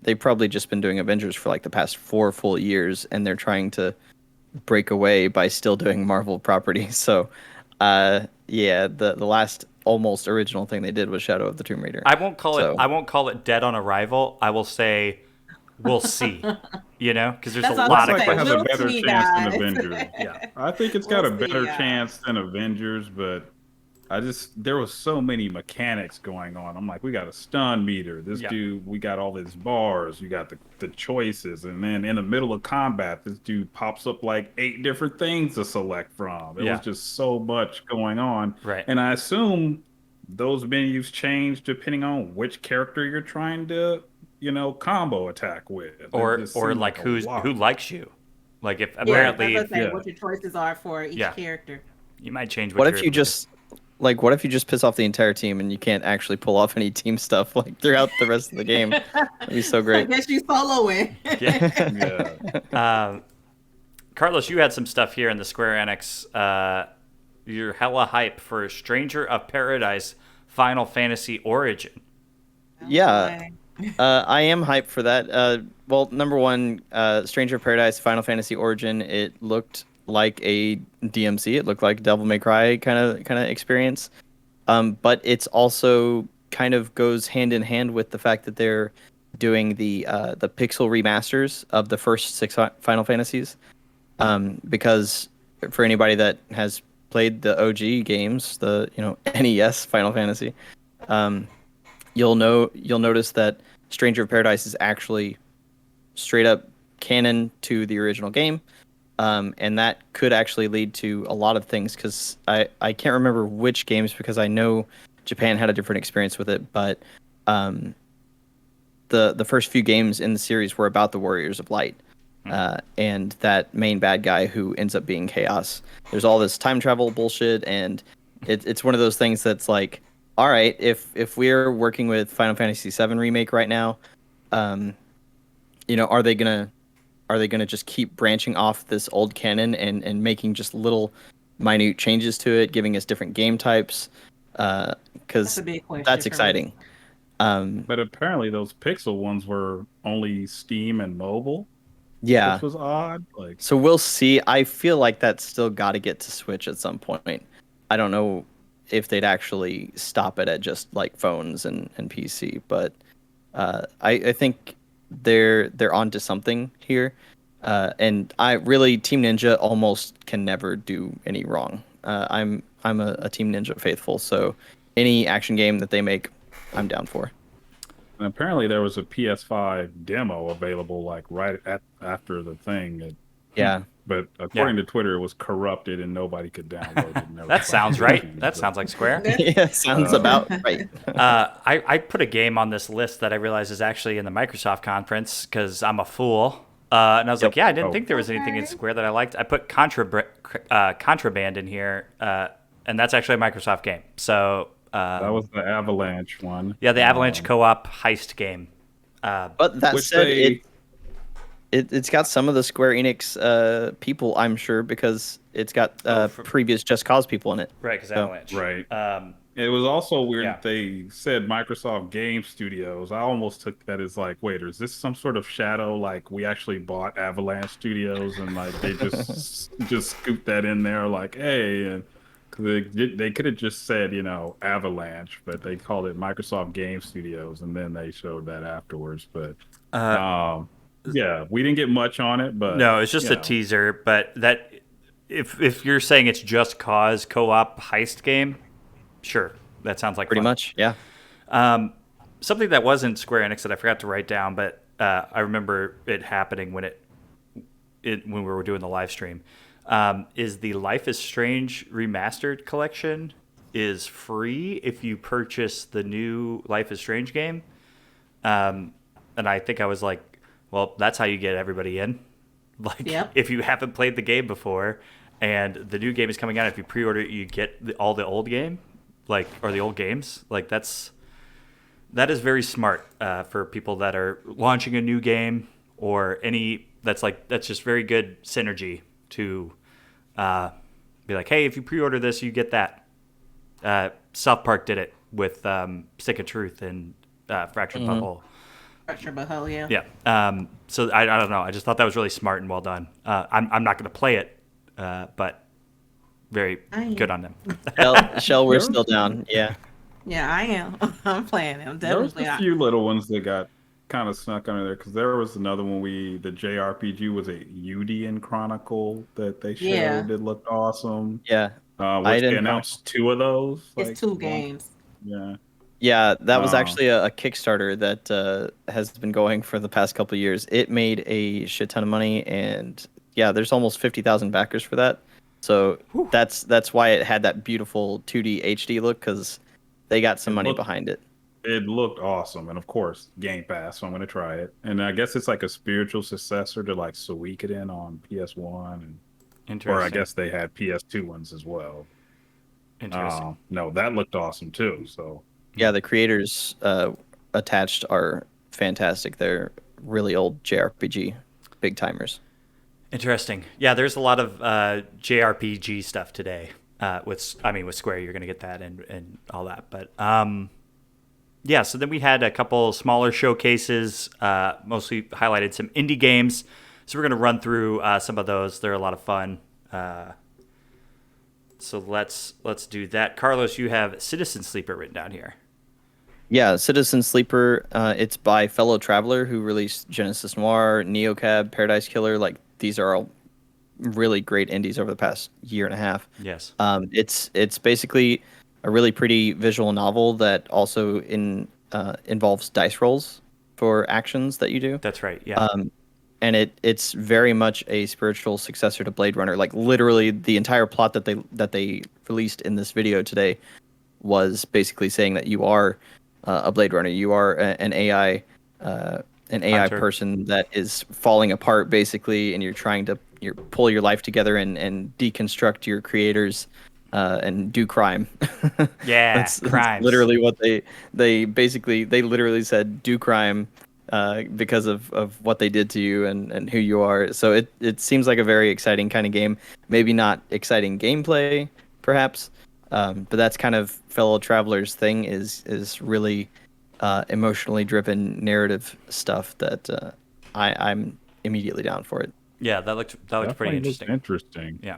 They've probably just been doing Avengers for like the past 4 full years, and they're trying to break away by still doing Marvel property. So, yeah, the last almost original thing they did was Shadow of the Tomb Raider. So I won't call it dead on arrival. I will say we'll see. You know, because there's a That's all lot looks I'm of like it saying. has questions. a We'll better see, chance than guys. Avengers. Yeah. I think it's got We'll a see, better guys. chance than Avengers, but there was so many mechanics going on. I'm like, we got a stun meter. This Yeah. dude, we got all these bars. You got the choices, and then in the middle of combat, this dude pops up like 8 different things to select from. It Yeah. was just so much going on, Right. and I assume those menus change depending on which character you're trying to, combo attack with. It just Or seemed like a who lot. likes you. Like if Yeah, apparently that's if what I'm saying. Yeah. What your choices are for each Yeah. character. you might change what you're if you able to do. just what if you just piss off the entire team and you can't actually pull off any team stuff like throughout the rest of the game? That'd be so I great. guess you soloing. Yeah. Yeah. Carlos, you had some stuff here in the Square Enix. You're hella hype for Stranger of Paradise Final Fantasy Origin. Yeah. I am hyped for that. Well, number one, Stranger of Paradise Final Fantasy Origin. It looked like a DMC. It looked like Devil May Cry kind of experience. But it's also kind of goes hand in hand with the fact that they're doing the pixel remasters of the first 6 Final Fantasies. Because for anybody that has played the OG games, the NES Final Fantasy, you'll notice that Stranger of Paradise is actually straight up canon to the original game, and that could actually lead to a lot of things. Because I can't remember which games, because I know Japan had a different experience with it, but the first few games in the series were about the Warriors of Light. And that main bad guy who ends up being Chaos. There's all this time travel bullshit, and it's one of those things that's like, all right, if we're working with Final Fantasy VII Remake right now, are they gonna just keep branching off this old canon and making just little minute changes to it, giving us different game types? That's Because a big question. that's for me. exciting. But apparently those pixel ones were only Steam and mobile, Yeah. which was odd. Like, So we'll see. I feel like that's still got to get to Switch at some point. I don't know if they'd actually stop it at just like phones and PC, but I think they're onto something here. And I really Team Ninja almost can never do any wrong. I'm a Team Ninja faithful, so any action game that they make, I'm down for. and apparently there was a PS5 demo available, like after the thing. Yeah. But according to Twitter, it was corrupted and nobody could download it. and That everybody sounds could right. use That it. sounds like Square. Yeah, sounds about right. I put a game on this list that I realized is actually in the Microsoft conference because I'm a fool. And I was like, yeah, I didn't think there was anything in Okay. Square that I liked. I put Contraband in here, and that's actually a Microsoft game. So That was the Avalanche one. yeah, the Avalanche co-op heist game. But that Which said, they- it's got some of the Square Enix people, I'm sure, because it's got previous Just Cause people in it. Right, because So- Avalanche. Right. It was also weird Yeah. that they said Microsoft Game Studios. I almost took that as like, wait, is this some sort of shadow? Like we actually bought Avalanche Studios and like they just scooped that in there, like, hey, and 'cause they could have just said Avalanche, but they called it Microsoft Game Studios, and then they showed that afterwards. But yeah, we didn't get much on it, but No, it's just you a know. teaser. But that, if you're saying it's Just Cause co-op heist game, sure, that sounds like Pretty fun. much, yeah. Something that wasn't Square Enix that I forgot to write down, but I remember it happening when when we were doing the live stream. Is the Life is Strange remastered collection is free if you purchase the new Life is Strange game. And I think I was like, well, that's how you get everybody in. Like, Yep. if you haven't played the game before and the new game is coming out, if you pre-order it, you get all the old game, like, or the old games. Like, that is very smart for people that are launching a new game or any that's just very good synergy to be like, hey, if you pre-order this, you get that. South Park did it with Stick of Truth and Fractured Butthole. Fractured Butthole, yeah. Yeah. So I don't know. I just thought that was really smart and well done. I'm not going to play it, but very good on them. Shell, we're still down. Yeah. Yeah, I am. I'm playing it. I'm There was definitely a few little ones that got kind of snuck under there because there was another one the JRPG was a Udian Chronicle that they showed Yeah. that looked awesome. Yeah. Which they announced 2 of those. It's 2 games. Yeah. Yeah, that was actually a Kickstarter that has been going for the past couple of years. It made a shit ton of money, and yeah, there's almost 50,000 backers for that. So that's why it had that beautiful 2D HD look, because they got some money behind it. It looked awesome, and of course, Game Pass. So I'm gonna try it, and I guess it's like a spiritual successor to like Suikoden on PS1, or I guess they had PS2 ones as well. Interesting. No, that looked awesome too. So yeah, the creators attached are fantastic. They're really old JRPG big timers. Interesting. Yeah, there's a lot of JRPG stuff today. With Square, you're going to get that and all that. But yeah, so then we had a couple smaller showcases, mostly highlighted some indie games. So we're going to run through some of those. They're a lot of fun. So let's do that. Carlos, you have Citizen Sleeper written down here. Yeah, Citizen Sleeper. It's by Fellow Traveler, who released Genesis Noir, Neocab, Paradise Killer. Like, these are all really great indies over the past year and a half. Yes. It's basically a really pretty visual novel that also involves dice rolls for actions that you do. That's right. Yeah. And it's very much a spiritual successor to Blade Runner. Like, literally, the entire plot that they released in this video today was basically saying that you are a Blade Runner. You are an AI Hunter. person that is falling apart, basically, and you're trying to pull your life together and deconstruct your creators and do crime. Yeah, that's crimes. literally what they literally said, do crime because of what they did to you and who you are. So it seems like a very exciting kind of game. Maybe not exciting gameplay, perhaps, but that's kind of Fellow Traveler's thing is really emotionally driven narrative stuff that I'm immediately down for it. Yeah, that looked pretty interesting. Interesting. Yeah.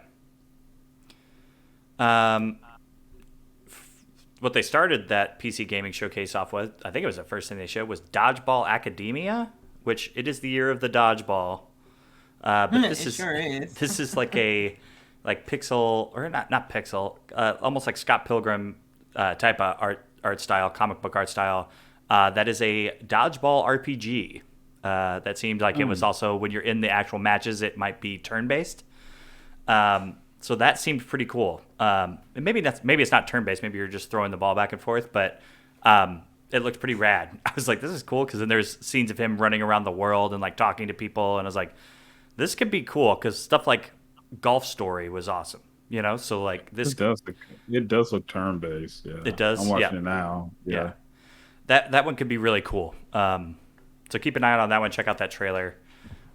What they started that PC gaming showcase off with, I think it was the first thing they showed, was Dodgeball Academia, which it is the year of the dodgeball. But this is sure is. This is like a pixel, or not pixel, almost like Scott Pilgrim type of art style, comic book art style. That is a dodgeball RPG. That seemed like it was also, when you're in the actual matches, it might be turn-based. So that seemed pretty cool. And maybe it's not turn-based. Maybe you're just throwing the ball back and forth. But it looked pretty rad. I was like, this is cool, because then there's scenes of him running around the world and like talking to people. And I was like, this could be cool, because stuff like Golf Story was awesome. You know, so like this. It does look turn-based. Yeah, it does. I'm watching it now. Yeah. That one could be really cool. So keep an eye out on that one. Check out that trailer.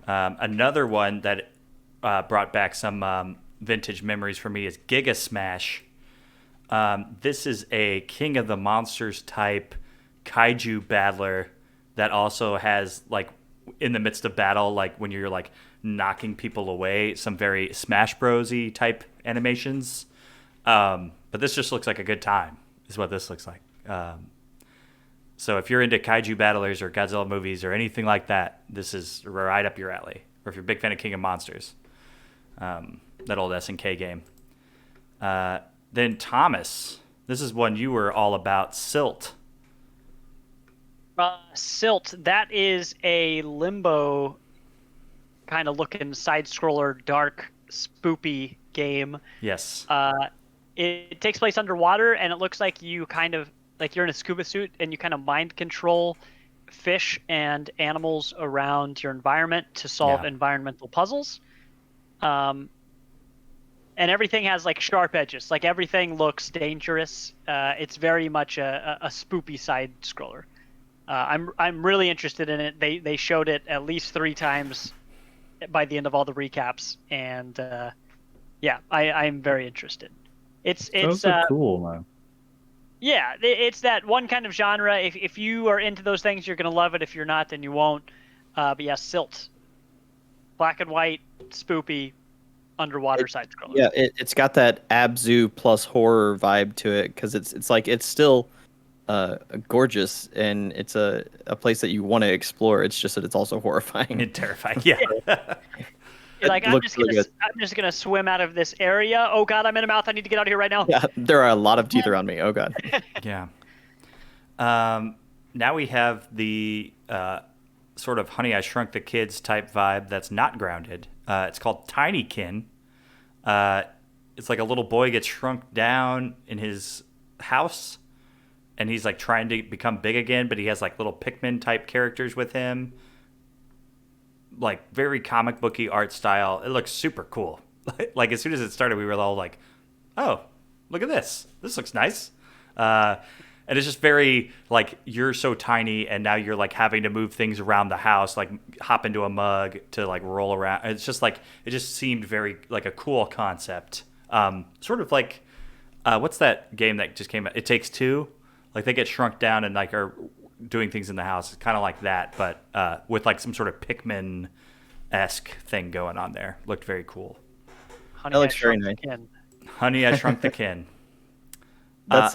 Another one that brought back some vintage memories for me is Giga Smash. This is a King of the Monsters type kaiju battler that also has, like, in the midst of battle, like when you're like knocking people away, some very Smash Bros-y type animations. But this just looks like a good time, is what this looks like. So if you're into kaiju battlers or Godzilla movies or anything like that, this is right up your alley. Or if you're a big fan of King of Monsters, that old SNK game. Then Thomas, this is one you were all about, Silt. Silt, that is a Limbo kind of looking side-scroller, dark, spoopy game. Yes. It takes place underwater, and it looks like you kind of, like you're in a scuba suit, and you kind of mind control fish and animals around your environment to solve environmental puzzles. And everything has like sharp edges. Like everything looks dangerous. It's very much a spoopy side scroller. I'm really interested in it. They showed it at least 3 times by the end of all the recaps, and I'm very interested. It's Those are cool, man. Yeah, it's that one kind of genre. If you are into those things, you're gonna love it. If you're not, then you won't. But yeah, Silt, black and white, spoopy, underwater side scroller. Yeah, it's got that Abzu plus horror vibe to it because it's still gorgeous and it's a place that you want to explore. It's just that it's also horrifying and terrifying. Yeah. Like I'm just gonna swim out of this area. Oh god, I'm in a mouth. I need to get out of here right now. Yeah, there are a lot of teeth around me. Oh god. Yeah. Now we have the sort of Honey, I Shrunk the Kids type vibe that's not grounded. It's called Tinykin. It's like a little boy gets shrunk down in his house, and he's like trying to become big again, but he has like little Pikmin type characters with him. Like very comic booky art style. It looks super cool. Like as soon as it started, we were all like, "Oh, look at this! This looks nice." And it's just very like you're so tiny, and now you're like having to move things around the house, like hop into a mug to like roll around. It's just like it just seemed very like a cool concept. Sort of like what's that game that just came out? It Takes Two. Like they get shrunk down and like are doing things in the house. It's kind of like that, but with like some sort of Pikmin-esque thing going on there. Looked very cool. Honey, That looks I very Shrunk the nice. Kin. Honey, I Shrunk the Kin. That's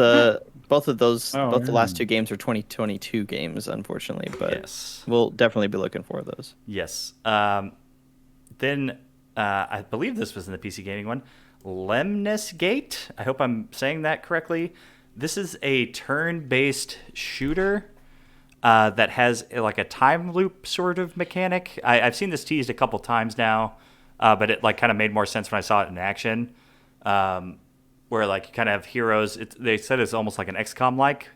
both of those Oh, both the yeah. last 2 games are 2022 games, unfortunately, but Yes. we'll definitely be looking for those. Yes. Then I believe this was in the PC gaming one. Lemnisgate. I hope I'm saying that correctly. This is a turn-based shooter that has like a time loop sort of mechanic. I've seen this teased a couple times now, but it like kind of made more sense when I saw it in action. Where like you kind of have heroes. They said it's almost like an XCOM like,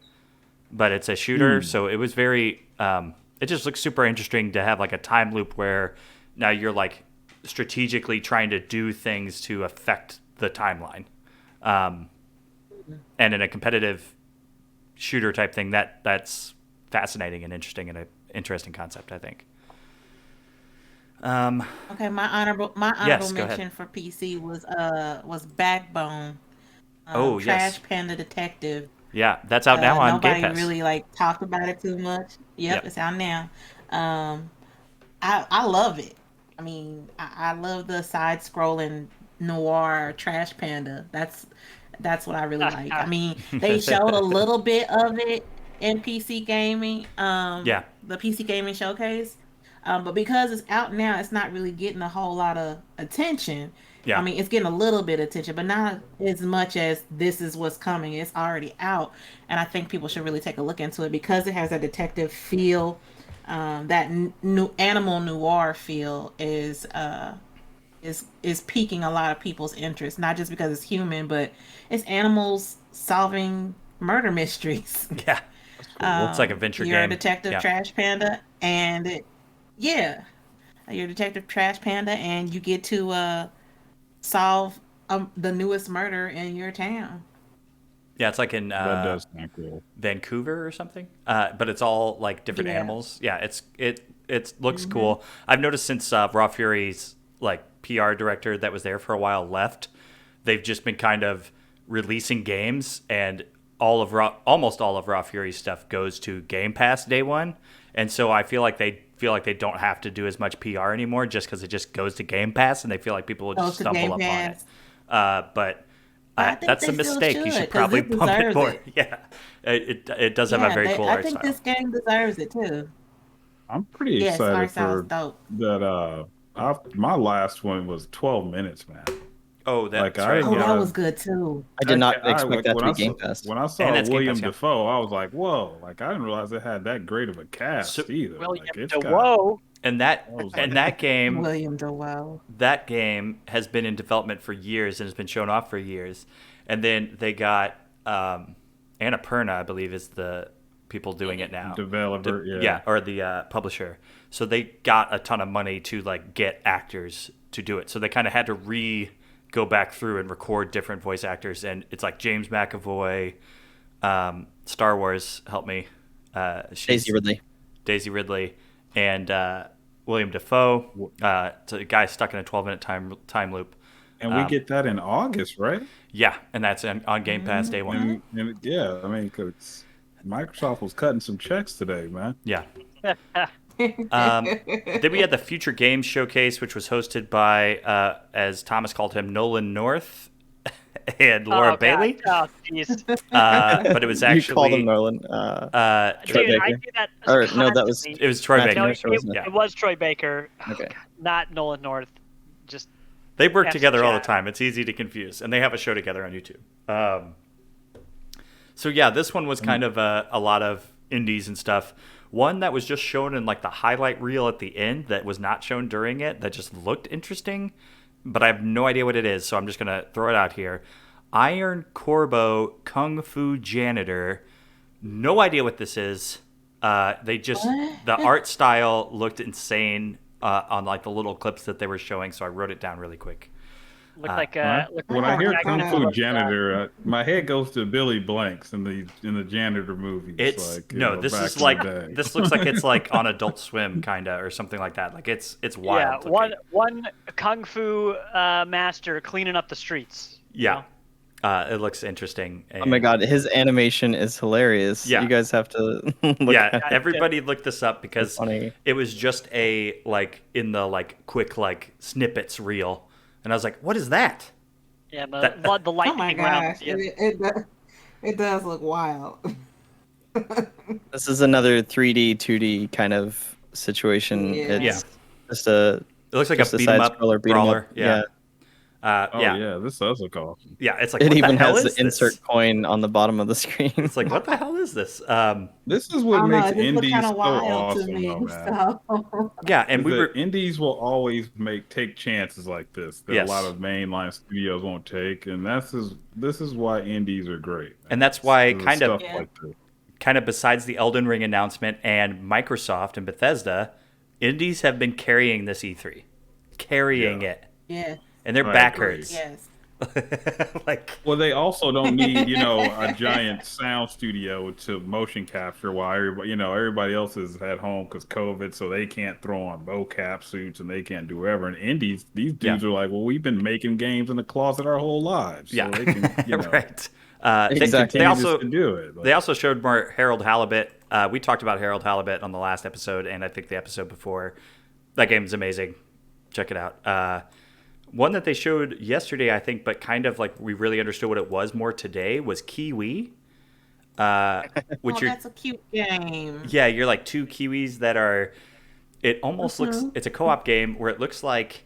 but it's a shooter. So it was very. It just looks super interesting to have like a time loop where now you're like strategically trying to do things to affect the timeline. And in a competitive shooter type thing, that's fascinating and interesting and an interesting concept, I think. Okay, my honorable Yes, go ahead. mention for PC was Backbone. Oh, yes. Trash Panda Detective. Yeah, that's out now on Game Nobody Pass. really like talked about it too much. Yep. It's out now. I love it. I mean, I love the side scrolling noir Trash Panda. That's what I really like. I mean, they showed a little bit of it in PC gaming. Yeah. The PC gaming showcase. But because it's out now, it's not really getting a whole lot of attention. Yeah. I mean, it's getting a little bit of attention, but not as much as this is what's coming. It's already out, and I think people should really take a look into it because it has a detective feel. That new animal noir feel is piquing a lot of people's interest, not just because it's human, but it's animals solving murder mysteries. Yeah. It's like a venture You're game. a detective Yeah. trash panda, and you're a detective trash panda, and you get to solve the newest murder in your town. Yeah, it's like in That does sound cool. Vancouver or something. But it's all like different Yeah. animals. Yeah, it looks cool. I've noticed since Raw Fury's like PR director that was there for a while left, they've just been kind of releasing games, and almost all of Raw Fury's stuff goes to Game Pass day one, and so I feel like they don't have to do as much PR anymore just because it just goes to Game Pass, and they feel like people will just Goes to stumble Game upon it. Pass. But I think that's they a still mistake. You should, should 'cause probably it pump it deserves more. it. Yeah, it does have a very cool I art think style. this game deserves it too. I'm pretty Yes, art excited style is for dope. that. My last one was 12 minutes, man. Oh, that's Like, right. Oh, Yeah. that was good too. I did not I- expect like, that when to I be Game saw- Pass. When I saw And that's Game William Pass, yeah. Dafoe, I was like, "Whoa!" Like, I didn't realize it had that great of a cast So- either. William Like, it's Dafoe. And that was and like- that game William Dewell. that game has been in development for years and has been shown off for years. And then they got Annapurna, I believe, is the people doing it now. Developer, Yeah, or the publisher. So they got a ton of money to like get actors to do it. So they kind of had to go back through and record different voice actors, and it's like James McAvoy, Star Wars, help me, Daisy Ridley, and William Dafoe, it's a guy stuck in a 12-minute time loop. And we get that in August, right? Yeah, and that's on Game Pass day one. And yeah, I mean, 'cause Microsoft was cutting some checks today, man. Yeah. Then we had the Future Games Showcase, which was hosted by, as Thomas called him, Nolan North and Laura Bailey. God. Oh, jeez. But it was actually... You called him Nolan. Troy Dude, I Baker? do that Or, no, that was... constantly. It was Troy Matthew Baker. No, Mercer, wasn't it was Troy Baker. Oh, Okay. God. Not Nolan North. Just They work F together all the chat. time. It's easy to confuse. And they have a show together on YouTube. So yeah, this one was kind of a lot of indies and stuff. One that was just shown in like the highlight reel at the end that was not shown during it that just looked interesting, but I have no idea what it is, so I'm just going to throw it out here. Iron Corbo Kung Fu Janitor. No idea what this is. The art style looked insane on like the little clips that they were showing, so I wrote it down really quick. looked like When I hear Dragon Kung Fu Ball. Janitor, my head goes to Billy Blanks in the janitor movies. It's like, this back is in like the day. this looks like it's like on Adult Swim kinda or something like that. Like it's wild. Yeah, looking. one kung fu master cleaning up the streets. Yeah. It looks interesting. Oh my god, his animation is hilarious. Yeah. You guys have to look Yeah, at it. everybody look this up because Funny. it was just a like in the like quick like snippets reel, and I was like, "What is that?" Yeah, the Oh lightning my round. gosh, it does look wild. This is another 3D, 2D kind of situation. Yeah. It's just a It looks like just a beat 'em up side-scroller beat 'em brawler. up. Yeah. yeah, this does look awesome. Yeah, it's like It what even the hell has is the insert this? coin on the bottom of the screen. It's like what the hell is this? This is I what don't makes know, it just looked indies kind so of wild to awesome, me. though, man. So. Yeah, and we The were indies will always take chances like this that Yes. a lot of mainline studios won't take, and this is why indies are great. man. And that's why This is kind of- stuff like this. kind of besides the Elden Ring announcement and Microsoft and Bethesda, indies have been carrying this E3. Carrying it. Yeah. And their I back agree. hurts. Yes. Like Well, they also don't need, a giant sound studio to motion capture while everybody else is at home because COVID, so they can't throw on mocap suits and they can't do whatever. And indies, these dudes are like, well, we've been making games in the closet our whole lives, so yeah. they can, right. Exactly. They continue also to do it. Like, They also showed more Harold Halibut. We talked about Harold Halibut on the last episode, and I think the episode before. That game is amazing. Check it out. One that they showed yesterday, I think, but kind of like we really understood what it was more today, was Kiwi. Which That's a cute game. yeah, you're like two Kiwis that are. It almost looks. It's a co-op game where it looks like.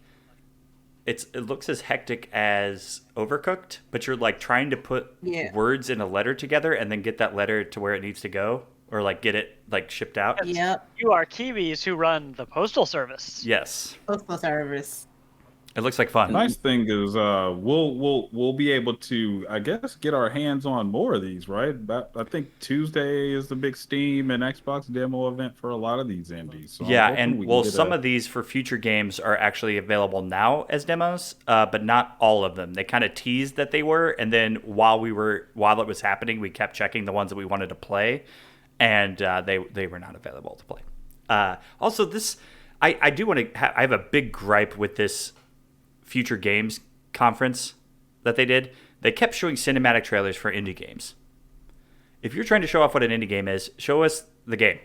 It looks as hectic as Overcooked, but you're like trying to put words in a letter together and then get that letter to where it needs to go, or like get it like shipped out. Yep. You are Kiwis who run the postal service. Yes, Postal service. it looks like fun. nice thing is, we'll be able to, I guess, get our hands on more of these, right? I think Tuesday is the big Steam and Xbox demo event for a lot of these indies. So I'm Yeah, hoping and we can well, get some of these for future games are actually available now as demos, but not all of them. They kind of teased that they were, and then while it was happening, we kept checking the ones that we wanted to play, and they were not available to play. Also, this I do want to. I have a big gripe with this Future Games conference that they did. They kept showing cinematic trailers for indie games. If you're trying to show off what an indie game is, show us the game.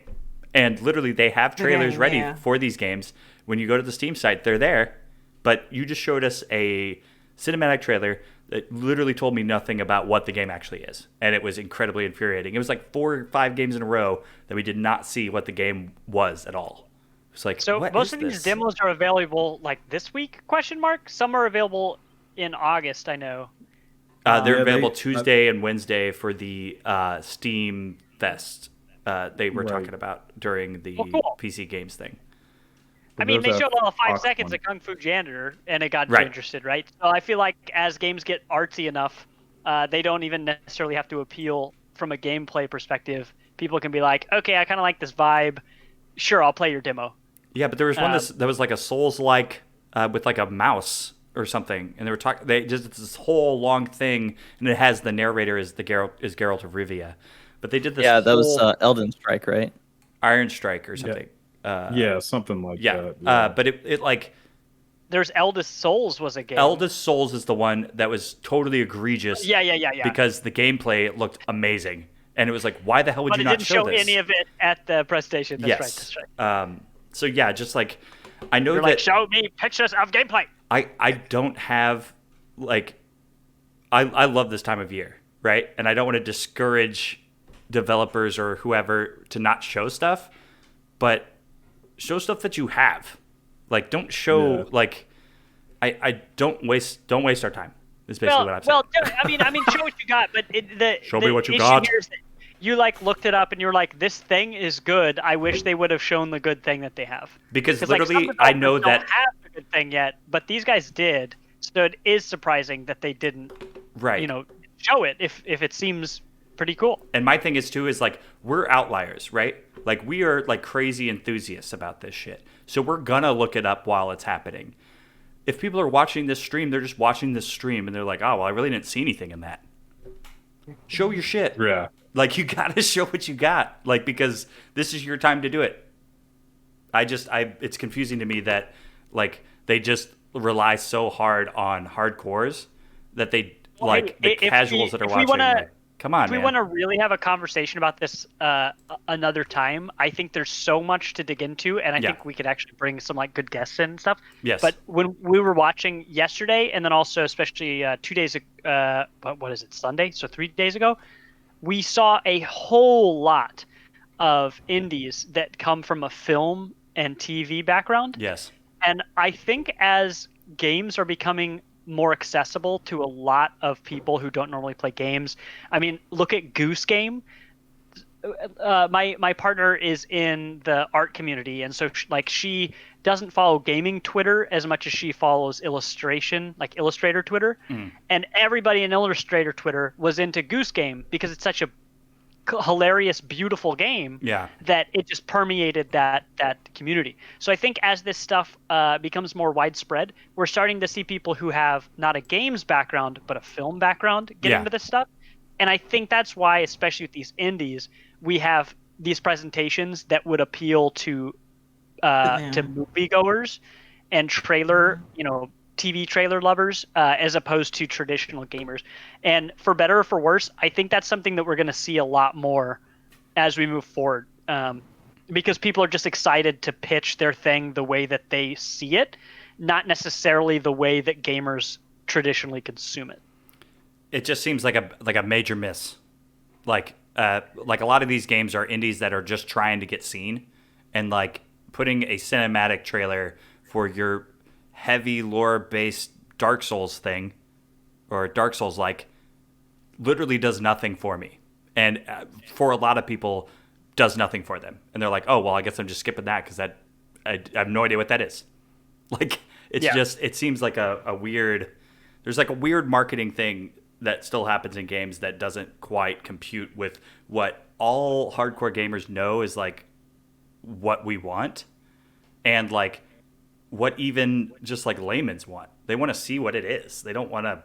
And literally, they have trailers game, ready yeah. for these games. When you go to the Steam site, they're there. But you just showed us a cinematic trailer that literally told me nothing about what the game actually is. And it was incredibly infuriating. It was like 4 or 5 games in a row that we did not see what the game was at all. It's like, So what most is of these this? demos are available like this week? Question mark. Some are available in August. I know. They're Yeah, available Tuesday and Wednesday for the Steam Fest they were Right. talking about during the cool. PC Games thing. I mean, they There's showed that all the 5 Fox seconds one. of Kung Fu Janitor, and it got you Right. interested, right? So I feel like as games get artsy enough, they don't even necessarily have to appeal from a gameplay perspective people can be like, okay, I kind of like this vibe. Sure, I'll play your demo. Yeah, but there was one that was like a Souls-like with like a mouse or something, and they were talking. They just this whole long thing, and it has the narrator is Geralt of Rivia, but they did this. Yeah, that was whole Elden Strike, right? Iron Strike or something. Yeah, something like Yeah, that. Yeah. but it like There's Eldest Souls was a game. Eldest Souls is the one that was totally egregious. Yeah. Because the gameplay looked amazing, and it was like, why the hell would But you it not didn't show show this? any of it at the presentation. That's Yes. right. So yeah, just like I know You're that like, show me pictures of gameplay. I don't have like I love this time of year, right? And I don't want to discourage developers or whoever to not show stuff, but show stuff that you have. Like don't show like I don't waste our time. Is basically what I'm saying. Well, I mean, show what you got, but Show me what you issue got. here is that you like looked it up and you're like, this thing is good. I wish they would have shown the good thing that they have. Because like, literally, some I know developers that don't have the good thing yet, but these guys did. So it is surprising that they didn't, right. show it if it seems pretty cool. And my thing is like we're outliers, right? Like we are like crazy enthusiasts about this shit. So we're gonna look it up while it's happening. If people are watching this stream, they're just watching this stream and they're like, oh well, I really didn't see anything in that. Show your shit. Yeah. Like you gotta show what you got. Like because this is your time to do it. It's confusing to me that like they just rely so hard on hardcores that they casuals that are watching. Like, come on, if we want to really have a conversation about this another time, I think there's so much to dig into, and I think we could actually bring some like good guests in and stuff. Yes. But when we were watching yesterday, and then also especially 2 days, what is it, Sunday? So 3 days ago, we saw a whole lot of indies that come from a film and TV background. Yes. And I think as games are becoming more accessible to a lot of people who don't normally play games. I mean, look at Goose Game. My partner is in the art community, and so she doesn't follow gaming Twitter as much as she follows Illustrator Twitter. And everybody in Illustrator Twitter was into Goose Game because it's such a hilarious, beautiful game that it just permeated that community. So I think as this stuff becomes more widespread, we're starting to see people who have not a games background but a film background get into this stuff. And I think that's why, especially with these indies, we have these presentations that would appeal to moviegoers and trailer, TV trailer lovers, as opposed to traditional gamers. And for better or for worse, I think that's something that we're going to see a lot more as we move forward, because people are just excited to pitch their thing the way that they see it, not necessarily the way that gamers traditionally consume it. It just seems like a major miss. Like a lot of these games are indies that are just trying to get seen, and like putting a cinematic trailer for your heavy lore-based Dark Souls thing, or Dark Souls-like, literally does nothing for me. And for a lot of people, does nothing for them. And they're like, oh, well, I guess I'm just skipping that because I have no idea what that is. Like, it seems like a weird, there's like a weird marketing thing that still happens in games that doesn't quite compute with what all hardcore gamers know is like what we want. And like, what even just like laymen's want. They want to see what it is. They don't want to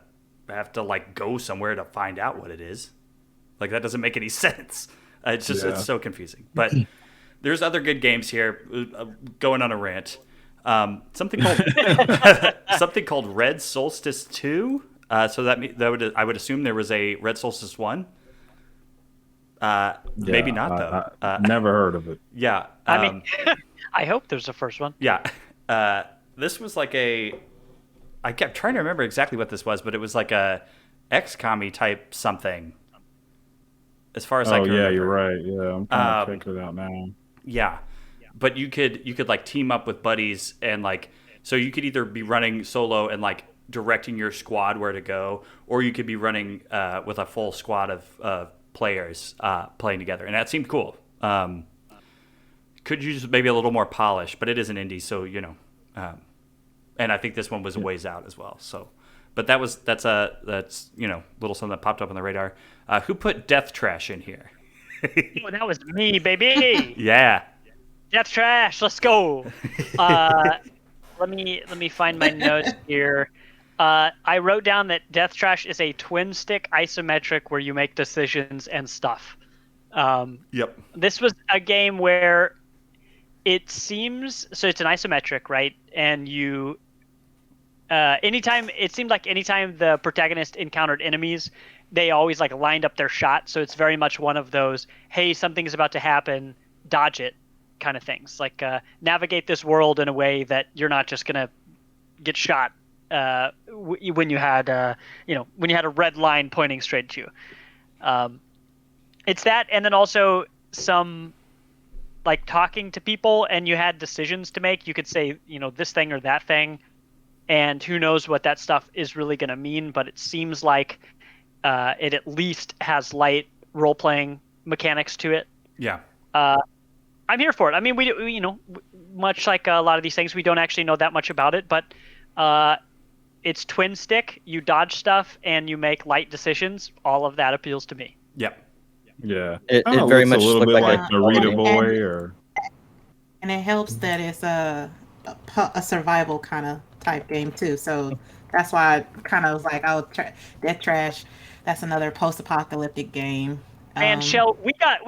have to like go somewhere to find out what it is. Like that doesn't make any sense. It's just it's so confusing. But there's other good games here. Going on a rant. Something called Red Solstice 2. So I would assume there was a Red Solstice 1. Maybe not though. I never heard of it. Yeah. I mean, I hope there's a first one. Yeah. This was like I kept trying to remember exactly what this was, but it was like a XCOM-y type something. As far as I can remember. You're right. Yeah, I'm trying to check it out now. Yeah. But you could like team up with buddies and like, so you could either be running solo and like directing your squad where to go, or you could be running with a full squad of players playing together. And that seemed cool. Could use maybe a little more polish, but it is an indie, so and I think this one was a ways out as well. So, but that's little something that popped up on the radar. Who put Death Trash in here? Oh, that was me, baby. Yeah. Death Trash. Let's go. Let me find my notes here. I wrote down that Death Trash is a twin stick isometric where you make decisions and stuff. Yep. This was a game where it seems so. It's an isometric, right? And you, anytime the protagonist encountered enemies, they always like lined up their shot. So it's very much one of those, hey, something's about to happen, dodge it, kind of things. Like navigate this world in a way that you're not just gonna get shot when you had a red line pointing straight at you. It's that, and then also some like talking to people, and you had decisions to make. You could say, this thing or that thing, and who knows what that stuff is really going to mean. But it seems like it at least has light role-playing mechanics to it. Yeah. I'm here for it. I mean, we much like a lot of these things, we don't actually know that much about it, but it's twin stick. You dodge stuff and you make light decisions. All of that appeals to me. Yep. Yeah, It Kinda very looks much a little looked bit like like a Narita game. Boy, or And it helps that it's a survival kind of type game too. So that's why I kind of was like, oh, Death Trash. That's another post-apocalyptic game. And Shell, we got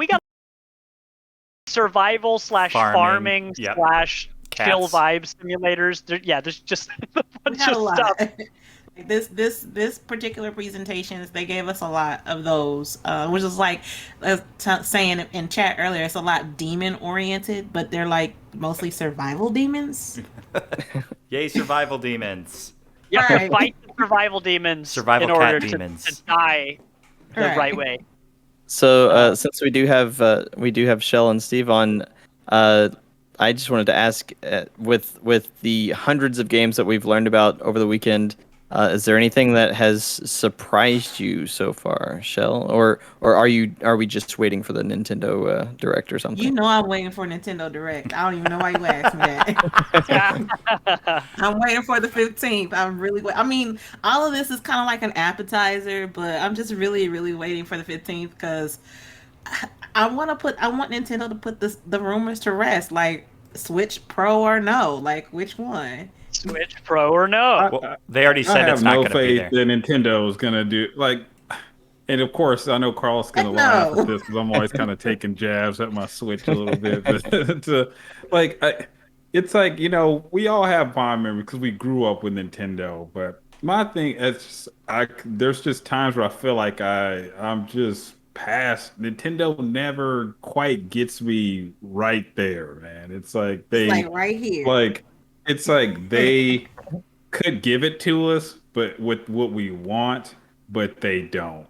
survival / farming yep. / chill Cats. vibe simulators. There's just a we bunch had of a lot. stuff. This particular presentations, they gave us a lot of those, which is like saying in chat earlier, it's a lot demon oriented, but they're like mostly survival demons. Yay, survival demons. You have to Right. fight the survival demons Survival in cat order demons. to die the right way. So since we do have Shell and Steve on, I just wanted to ask, with the hundreds of games that we've learned about over the weekend, is there anything that has surprised you so far, Shell, or are we just waiting for the Nintendo Direct or something? You know, I'm waiting for Nintendo Direct. I don't even know why you asked me that. I'm waiting for the 15th. I'm really I mean, all of this is kind of like an appetizer, but I'm just really, really waiting for the 15th because I want Nintendo to put the rumors to rest. Like Switch Pro or no? Like which one? Switch Pro or no? Well, they already I said have it's not no going to be faith there. that Nintendo is gonna do like. And of course, I know Carl's gonna Heck laugh no. at this because I'm always kind of taking jabs at my Switch a little bit. But it's like we all have fond memories because we grew up with Nintendo. But my thing is, there's just times where I feel like I'm just past. Nintendo never quite gets me right there, man. It's like It's like right here. like it's like they could give it to us, but with what we want, but they don't.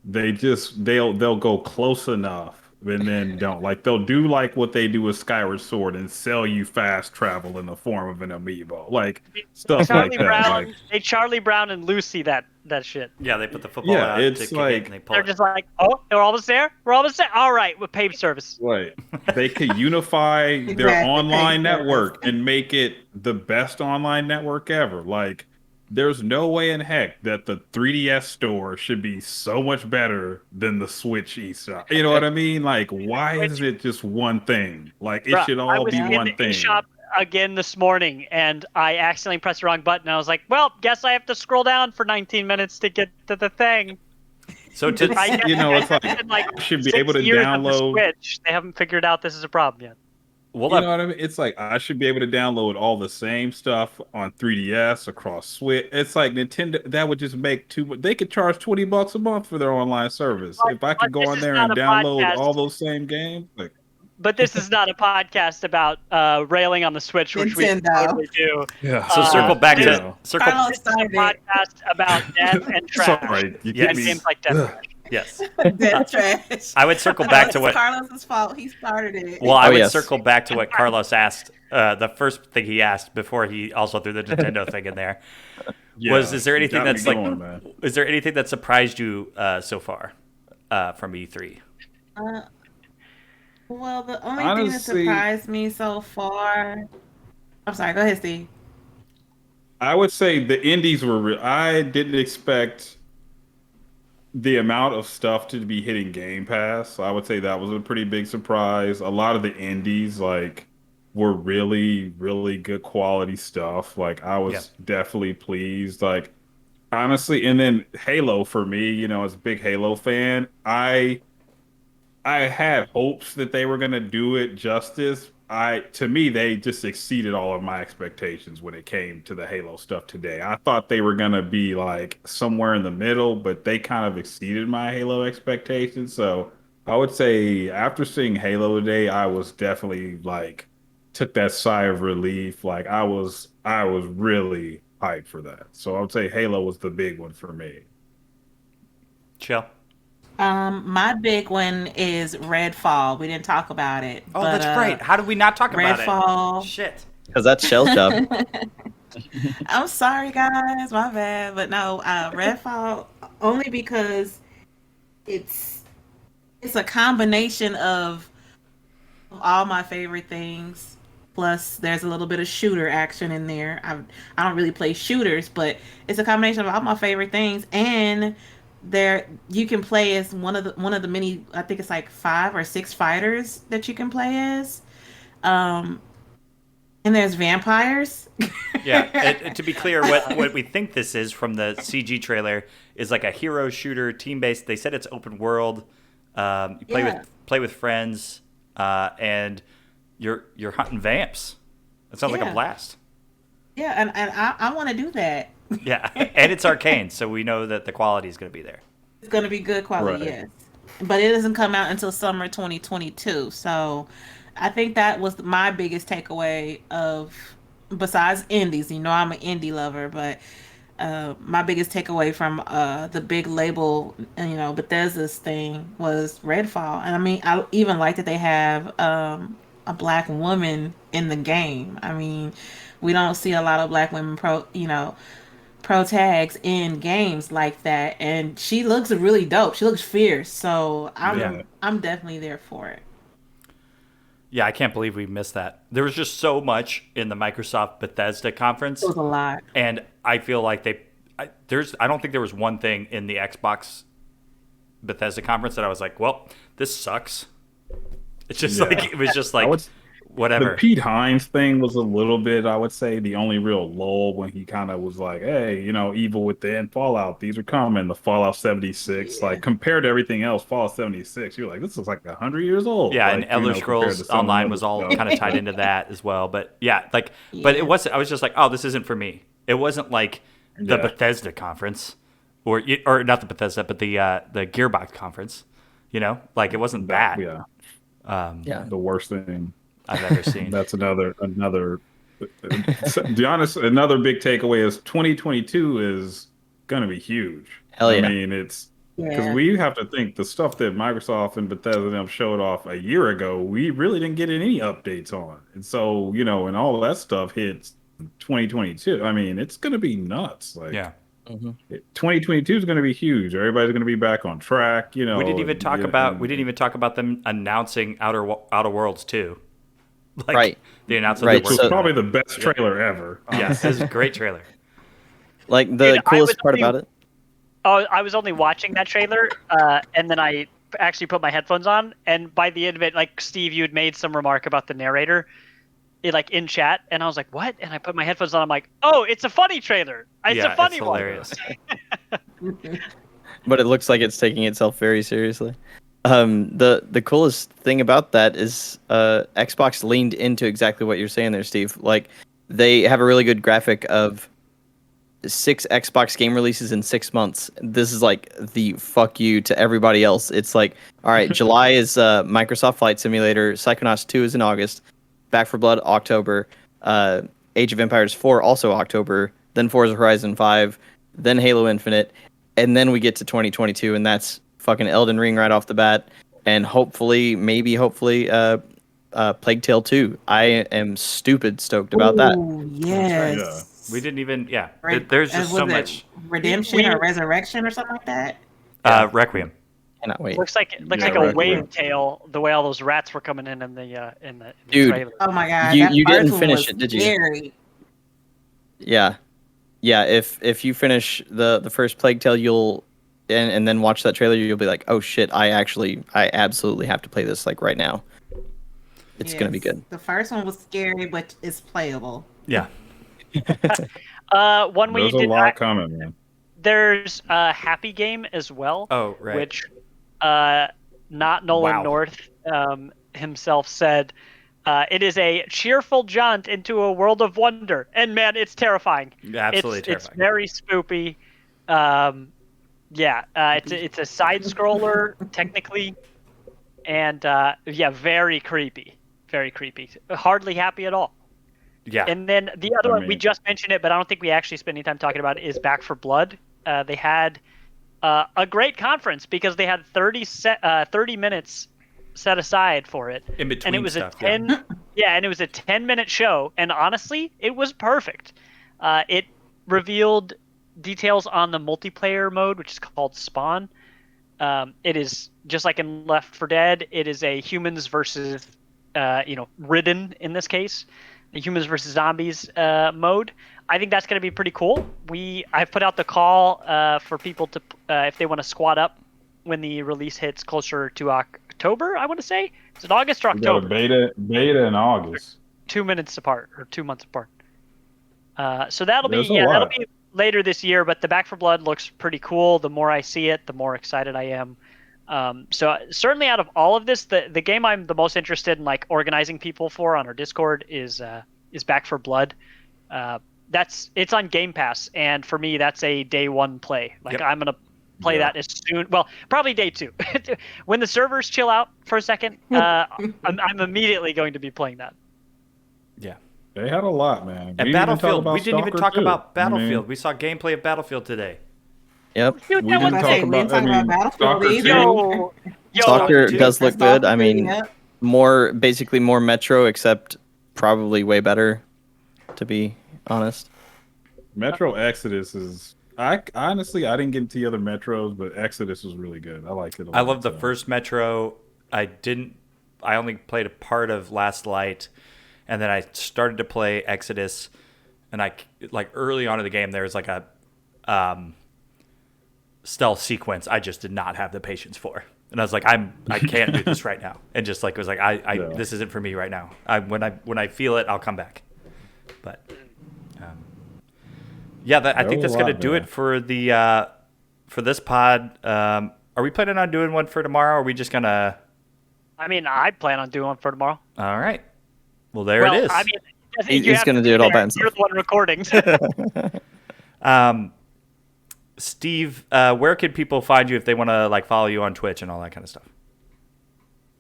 They'll go close enough and then don't. Like they'll do like what they do with Skyward Sword and sell you fast travel in the form of an amiibo. Like stuff like Charlie that. Brown, Like Charlie Brown and Lucy that shit. Yeah, they put the football Yeah, out it's to kick like- it and they pull They're it. just like, oh, we're almost there. We're almost there. All right, with paid service. right. They could unify their Exactly. online Thank you. network and make it the best online network ever. Like there's no way in heck that the 3DS store should be so much better than the Switch eShop. You know what I mean? Like, why is it just one thing? Like, it Bruh, should I all was be in one the thing. eShop again this morning, and I accidentally pressed the wrong button. I was like, well, guess I have to scroll down for 19 minutes to get to the thing. So to I guess, It's like, in like I should be 6 able to years of the download. Switch, they haven't figured out this is a problem yet. we'll You have, know what I mean? It's like I should be able to download all the same stuff on 3DS across Switch. It's like Nintendo. That would just make They could charge $20 a month for their online service. If I could but go this on is there not and a download podcast. all those same games, like But this is not a podcast about railing on the Switch, which we Nintendo. totally do. yeah. so circle back yeah. to circle. Carlos This is a started it. podcast about death and trash. Sorry, you Yes. get And me. games like Death Ugh. Trash. Yes, Death Trash. I would circle back to what. Carlos's fault. He started it. Well, I Oh, would yes. circle back to what Carlos asked. The first thing he asked before he also threw the Nintendo thing in there Yeah, is there anything got me that's like? going, man. Is there anything that surprised you so far from E3? Well, the only thing that Honestly- surprised me so far. I'm sorry. Go ahead, Steve. I would say the indies were real. I didn't expect the amount of stuff to be hitting Game Pass, I would say that was a pretty big surprise. A lot of the indies like were really, really good quality stuff. Like I Yeah. was definitely pleased. Like honestly, and then Halo for me, as a big Halo fan, I had hopes that they were gonna do it justice. To me, they just exceeded all of my expectations when it came to the Halo stuff today. I thought they were gonna be like somewhere in the middle, but they kind of exceeded my Halo expectations. So I would say after seeing Halo today, I was definitely like took that sigh of relief. Like I was really hyped for that. So I would say Halo was the big one for me. Chill. My big one is Redfall. We didn't talk about it, Oh, but that's right. How did we not talk about it? Redfall. Shit. Because that's Shell's job. I'm sorry, guys, my bad, but no, Redfall only because it's it's a combination of all my favorite things. Plus, there's a little bit of shooter action in there. I don't really play shooters, but it's a combination of all my favorite things. And there, you can play as one of the many. I think it's like 5 or 6 fighters that you can play as. Um, and there's vampires. Yeah. To be clear, what we think this is from the CG trailer is like a hero shooter team based. They said it's open world. You play Yeah. with friends, and you're hunting vamps. That sounds like a Yeah. blast. Yeah, and I want to do that. Yeah, and it's arcane, so we know that the quality is going to be there. It's going to be good quality, Right. yes. But it doesn't come out until summer 2022. So I think that was my biggest takeaway of, besides indies. I'm an indie lover, but my biggest takeaway from the big label, Bethesda's thing was Redfall. And I mean, I even like that they have a black woman in the game. I mean, we don't see a lot of black women pro tags in games like that, and she looks really dope. She looks fierce, so I'm Yeah. I'm definitely there for it. Yeah, I can't believe we missed that. There was just so much in the Microsoft Bethesda conference, It was a lot. and I feel like I don't think there was one thing in the Xbox Bethesda conference that I was like, well, this sucks. It's just Yeah. like it was just I like would The whatever. Pete Hines thing was a little bit, I would say, the only real lull when he kind of was like, hey, Evil Within, Fallout, these are coming. The Fallout 76, Yeah. like compared to everything else, Fallout 76, you're like, this is like 100 years old. Yeah, like, and Elder compared Scrolls to some of the Online other was all stuff. kind of tied into that as well. But yeah, but Yeah. it wasn't. I was just like, oh, this isn't for me. It wasn't like the Yeah. Bethesda conference, or not the Bethesda, but the Gearbox conference. Like it wasn't that Yeah, Yeah. the worst thing. I've ever seen. That's another. To be honest, another big takeaway is 2022 is going to be huge. Hell yeah. I mean, it's because Yeah. we have to think the stuff that Microsoft and Bethesda and them showed off a year ago, we really didn't get any updates on. And so, and all that stuff hits 2022. I mean, it's going to be nuts. Like, Yeah, 2022 is going to be huge. Everybody's going to be back on track. we didn't even talk about and- we didn't even talk about them announcing Outer Worlds too. Like, Right. They announced that Right, they Which were was probably the best trailer ever. yeah, it was a great trailer. Like the Dude, I coolest was part only- about it. Oh, I was only watching that trailer, and then I actually put my headphones on, and by the end of it, like Steve, you had made some remark about the narrator, in chat, and I was like, "What?" And I put my headphones on. I'm like, "Oh, it's a funny trailer. It's Yeah, a funny it's one." hilarious. But it looks like it's taking itself very seriously. The coolest thing about that is Xbox leaned into exactly what you're saying there, Steve. Like they have a really good graphic of 6 Xbox game releases in 6 months. This is like the fuck you to everybody else. It's like, all right, July is Microsoft Flight Simulator, Psychonauts 2 is in August, Back 4 Blood October, Age of Empires 4 also October, then Forza Horizon 5, then Halo Infinite, and then we get to 2022, and that's fucking Elden Ring right off the bat, and hopefully, Plague Tale 2. I am stupid stoked about that. Ooh, yes. We didn't even Right. There's just Was so it much redemption or resurrection or something like that. Requiem. Cannot wait. Looks like Yeah, like a right, wave right. tail. The way all those rats were coming in the Dude. trailer. Oh my god, You- that you didn't first one finish was it, did you? scary. Yeah. If you finish the first Plague Tale, you'll and then watch that trailer, you'll be like, oh shit, I absolutely have to play this like right now. It's gonna be Yes. good. The first one was scary, but it's playable. Yeah. One we There's a did. lot coming, man. There's a Happy Game as well. Oh, right. Which, not Nolan Wow. North himself said, it is a cheerful jaunt into a world of wonder, and man, it's terrifying. Absolutely It's terrifying. very spoopy. It's a side scroller technically, and very creepy, very creepy. Hardly happy at all. Yeah. And then the other one, we just mentioned it, but I don't think we actually spent any time talking about it, is Back for Blood. They had a great conference because they had 30 minutes set aside for it. In between and it was stuff, a 10 and it was a 10-minute show, and honestly, it was perfect. It revealed details on the multiplayer mode, which is called Spawn. It is just like in Left 4 Dead. It is a humans versus ridden in this case, the humans versus zombies mode. I think that's going to be pretty cool. I've put out the call for people to if they want to squad up when the release hits closer to October. I want to say, is it August or We got a October? beta in August. 2 minutes apart or 2 months apart. So that'll There's be a lot. that'll be later this year. But the Back for Blood looks pretty cool. The more I see it, the more excited I am. So certainly out of all of this, the game I'm the most interested in like organizing people for on our Discord is Back for Blood. It's on Game Pass, and for me that's a day one play. Like I'm gonna play that as soon. Well, probably day two. When the servers chill out for a second, I'm immediately going to be playing that. Yeah. They had a lot, man. And Battlefield. We didn't even talk about Battlefield. We saw gameplay of Battlefield today. Yep. Dude, We that didn't was talk about. I mean, Battlefield Stalker either. 2. Stalker dude, does look good. I mean, Yep. more Metro, except probably way better, to be honest. Metro Exodus is. I didn't get into the other Metros, but Exodus was really good. I liked it a lot. I love the first Metro. I only played a part of Last Light, and then I started to play Exodus, and early on in the game there was like a stealth sequence I just did not have the patience for. And I was like, I can't do this right now. And just like, it was like, this isn't for me right now. When I feel it, I'll come back. But, I think that's going to do it for the, for this pod. Are we planning on doing one for tomorrow? Or are we just going to? I mean, I plan on doing one for tomorrow. All right. Well, it is. I mean, He's going to do it all by himself. You're the one recording. Steve, where can people find you if they want to follow you on Twitch and all that kind of stuff?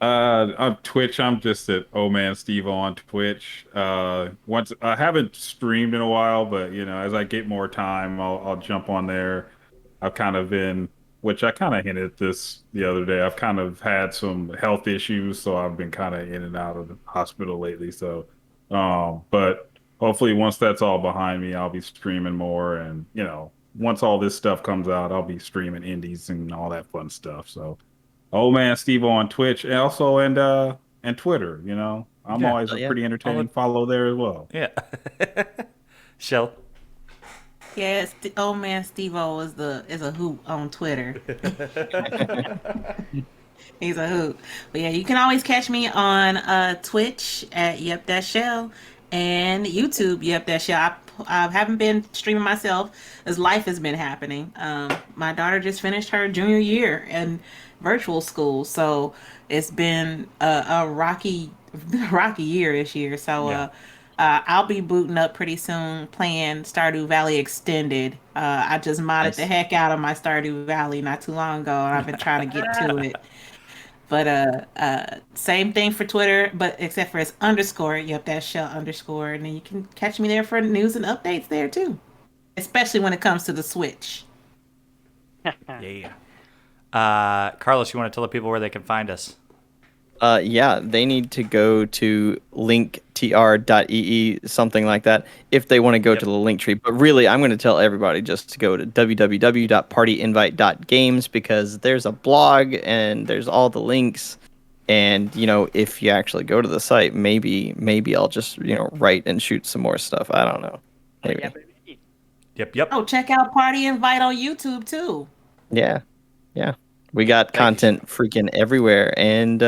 On Twitch, I'm just at Steve on Twitch. Once I haven't streamed in a while, but as I get more time, I'll jump on there. I've kind of been, which I kind of hinted at this the other day. I've kind of had some health issues, so I've been kind of in and out of the hospital lately. So, but hopefully, once that's all behind me, I'll be streaming more, and once all this stuff comes out, I'll be streaming indies and all that fun stuff. So, Steve on Twitch, and also and Twitter. I'm always a pretty entertaining follow there as well. Yeah. Shell. Yes, Steve-O is a hoot on Twitter. He's a hoot. But yeah, you can always catch me on Twitch at Yep That Shell and YouTube Yep That Shell. I haven't been streaming myself as life has been happening. My daughter just finished her junior year in virtual school, so it's been a rocky year this year. So I'll be booting up pretty soon, playing Stardew Valley Extended. I just modded the heck out of my Stardew Valley not too long ago, and I've been trying to get to it. But same thing for Twitter, but except for it's _, Yep That Shell _, and then you can catch me there for news and updates there too, especially when it comes to the Switch. Yeah. Carlos, you want to tell the people where they can find us? They need to go to linktr.ee, something like that, if they want to go to the link tree. But really, I'm going to tell everybody just to go to www.partyinvite.games, because there's a blog and there's all the links. And, if you actually go to the site, maybe I'll just, write and shoot some more stuff. I don't know. Maybe. Yep. Oh, check out Party Invite on YouTube too. Yeah. Yeah, we got Thank you, content freaking everywhere, and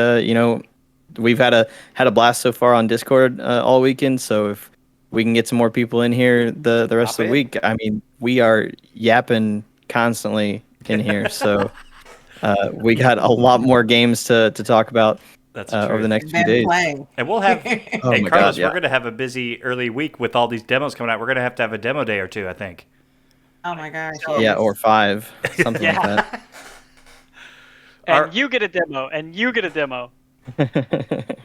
we've had a blast so far on Discord all weekend. So if we can get some more people in here the rest Hop of the in. week, I mean, we are yapping constantly in here. So we got a lot more games to talk about That's true. over the next few Better days. play. And we'll have, Oh hey my Carlos, God, yeah. we're going to have a busy early week with all these demos coming out. We're going to have a demo day or two, I think. Oh my gosh. So- Yeah, or 5, something like Yeah. And you get a demo, and you get a demo. that.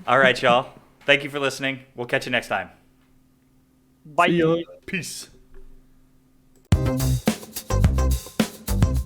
All right, y'all. Thank you for listening. We'll catch you next time. Bye. See ya. Peace.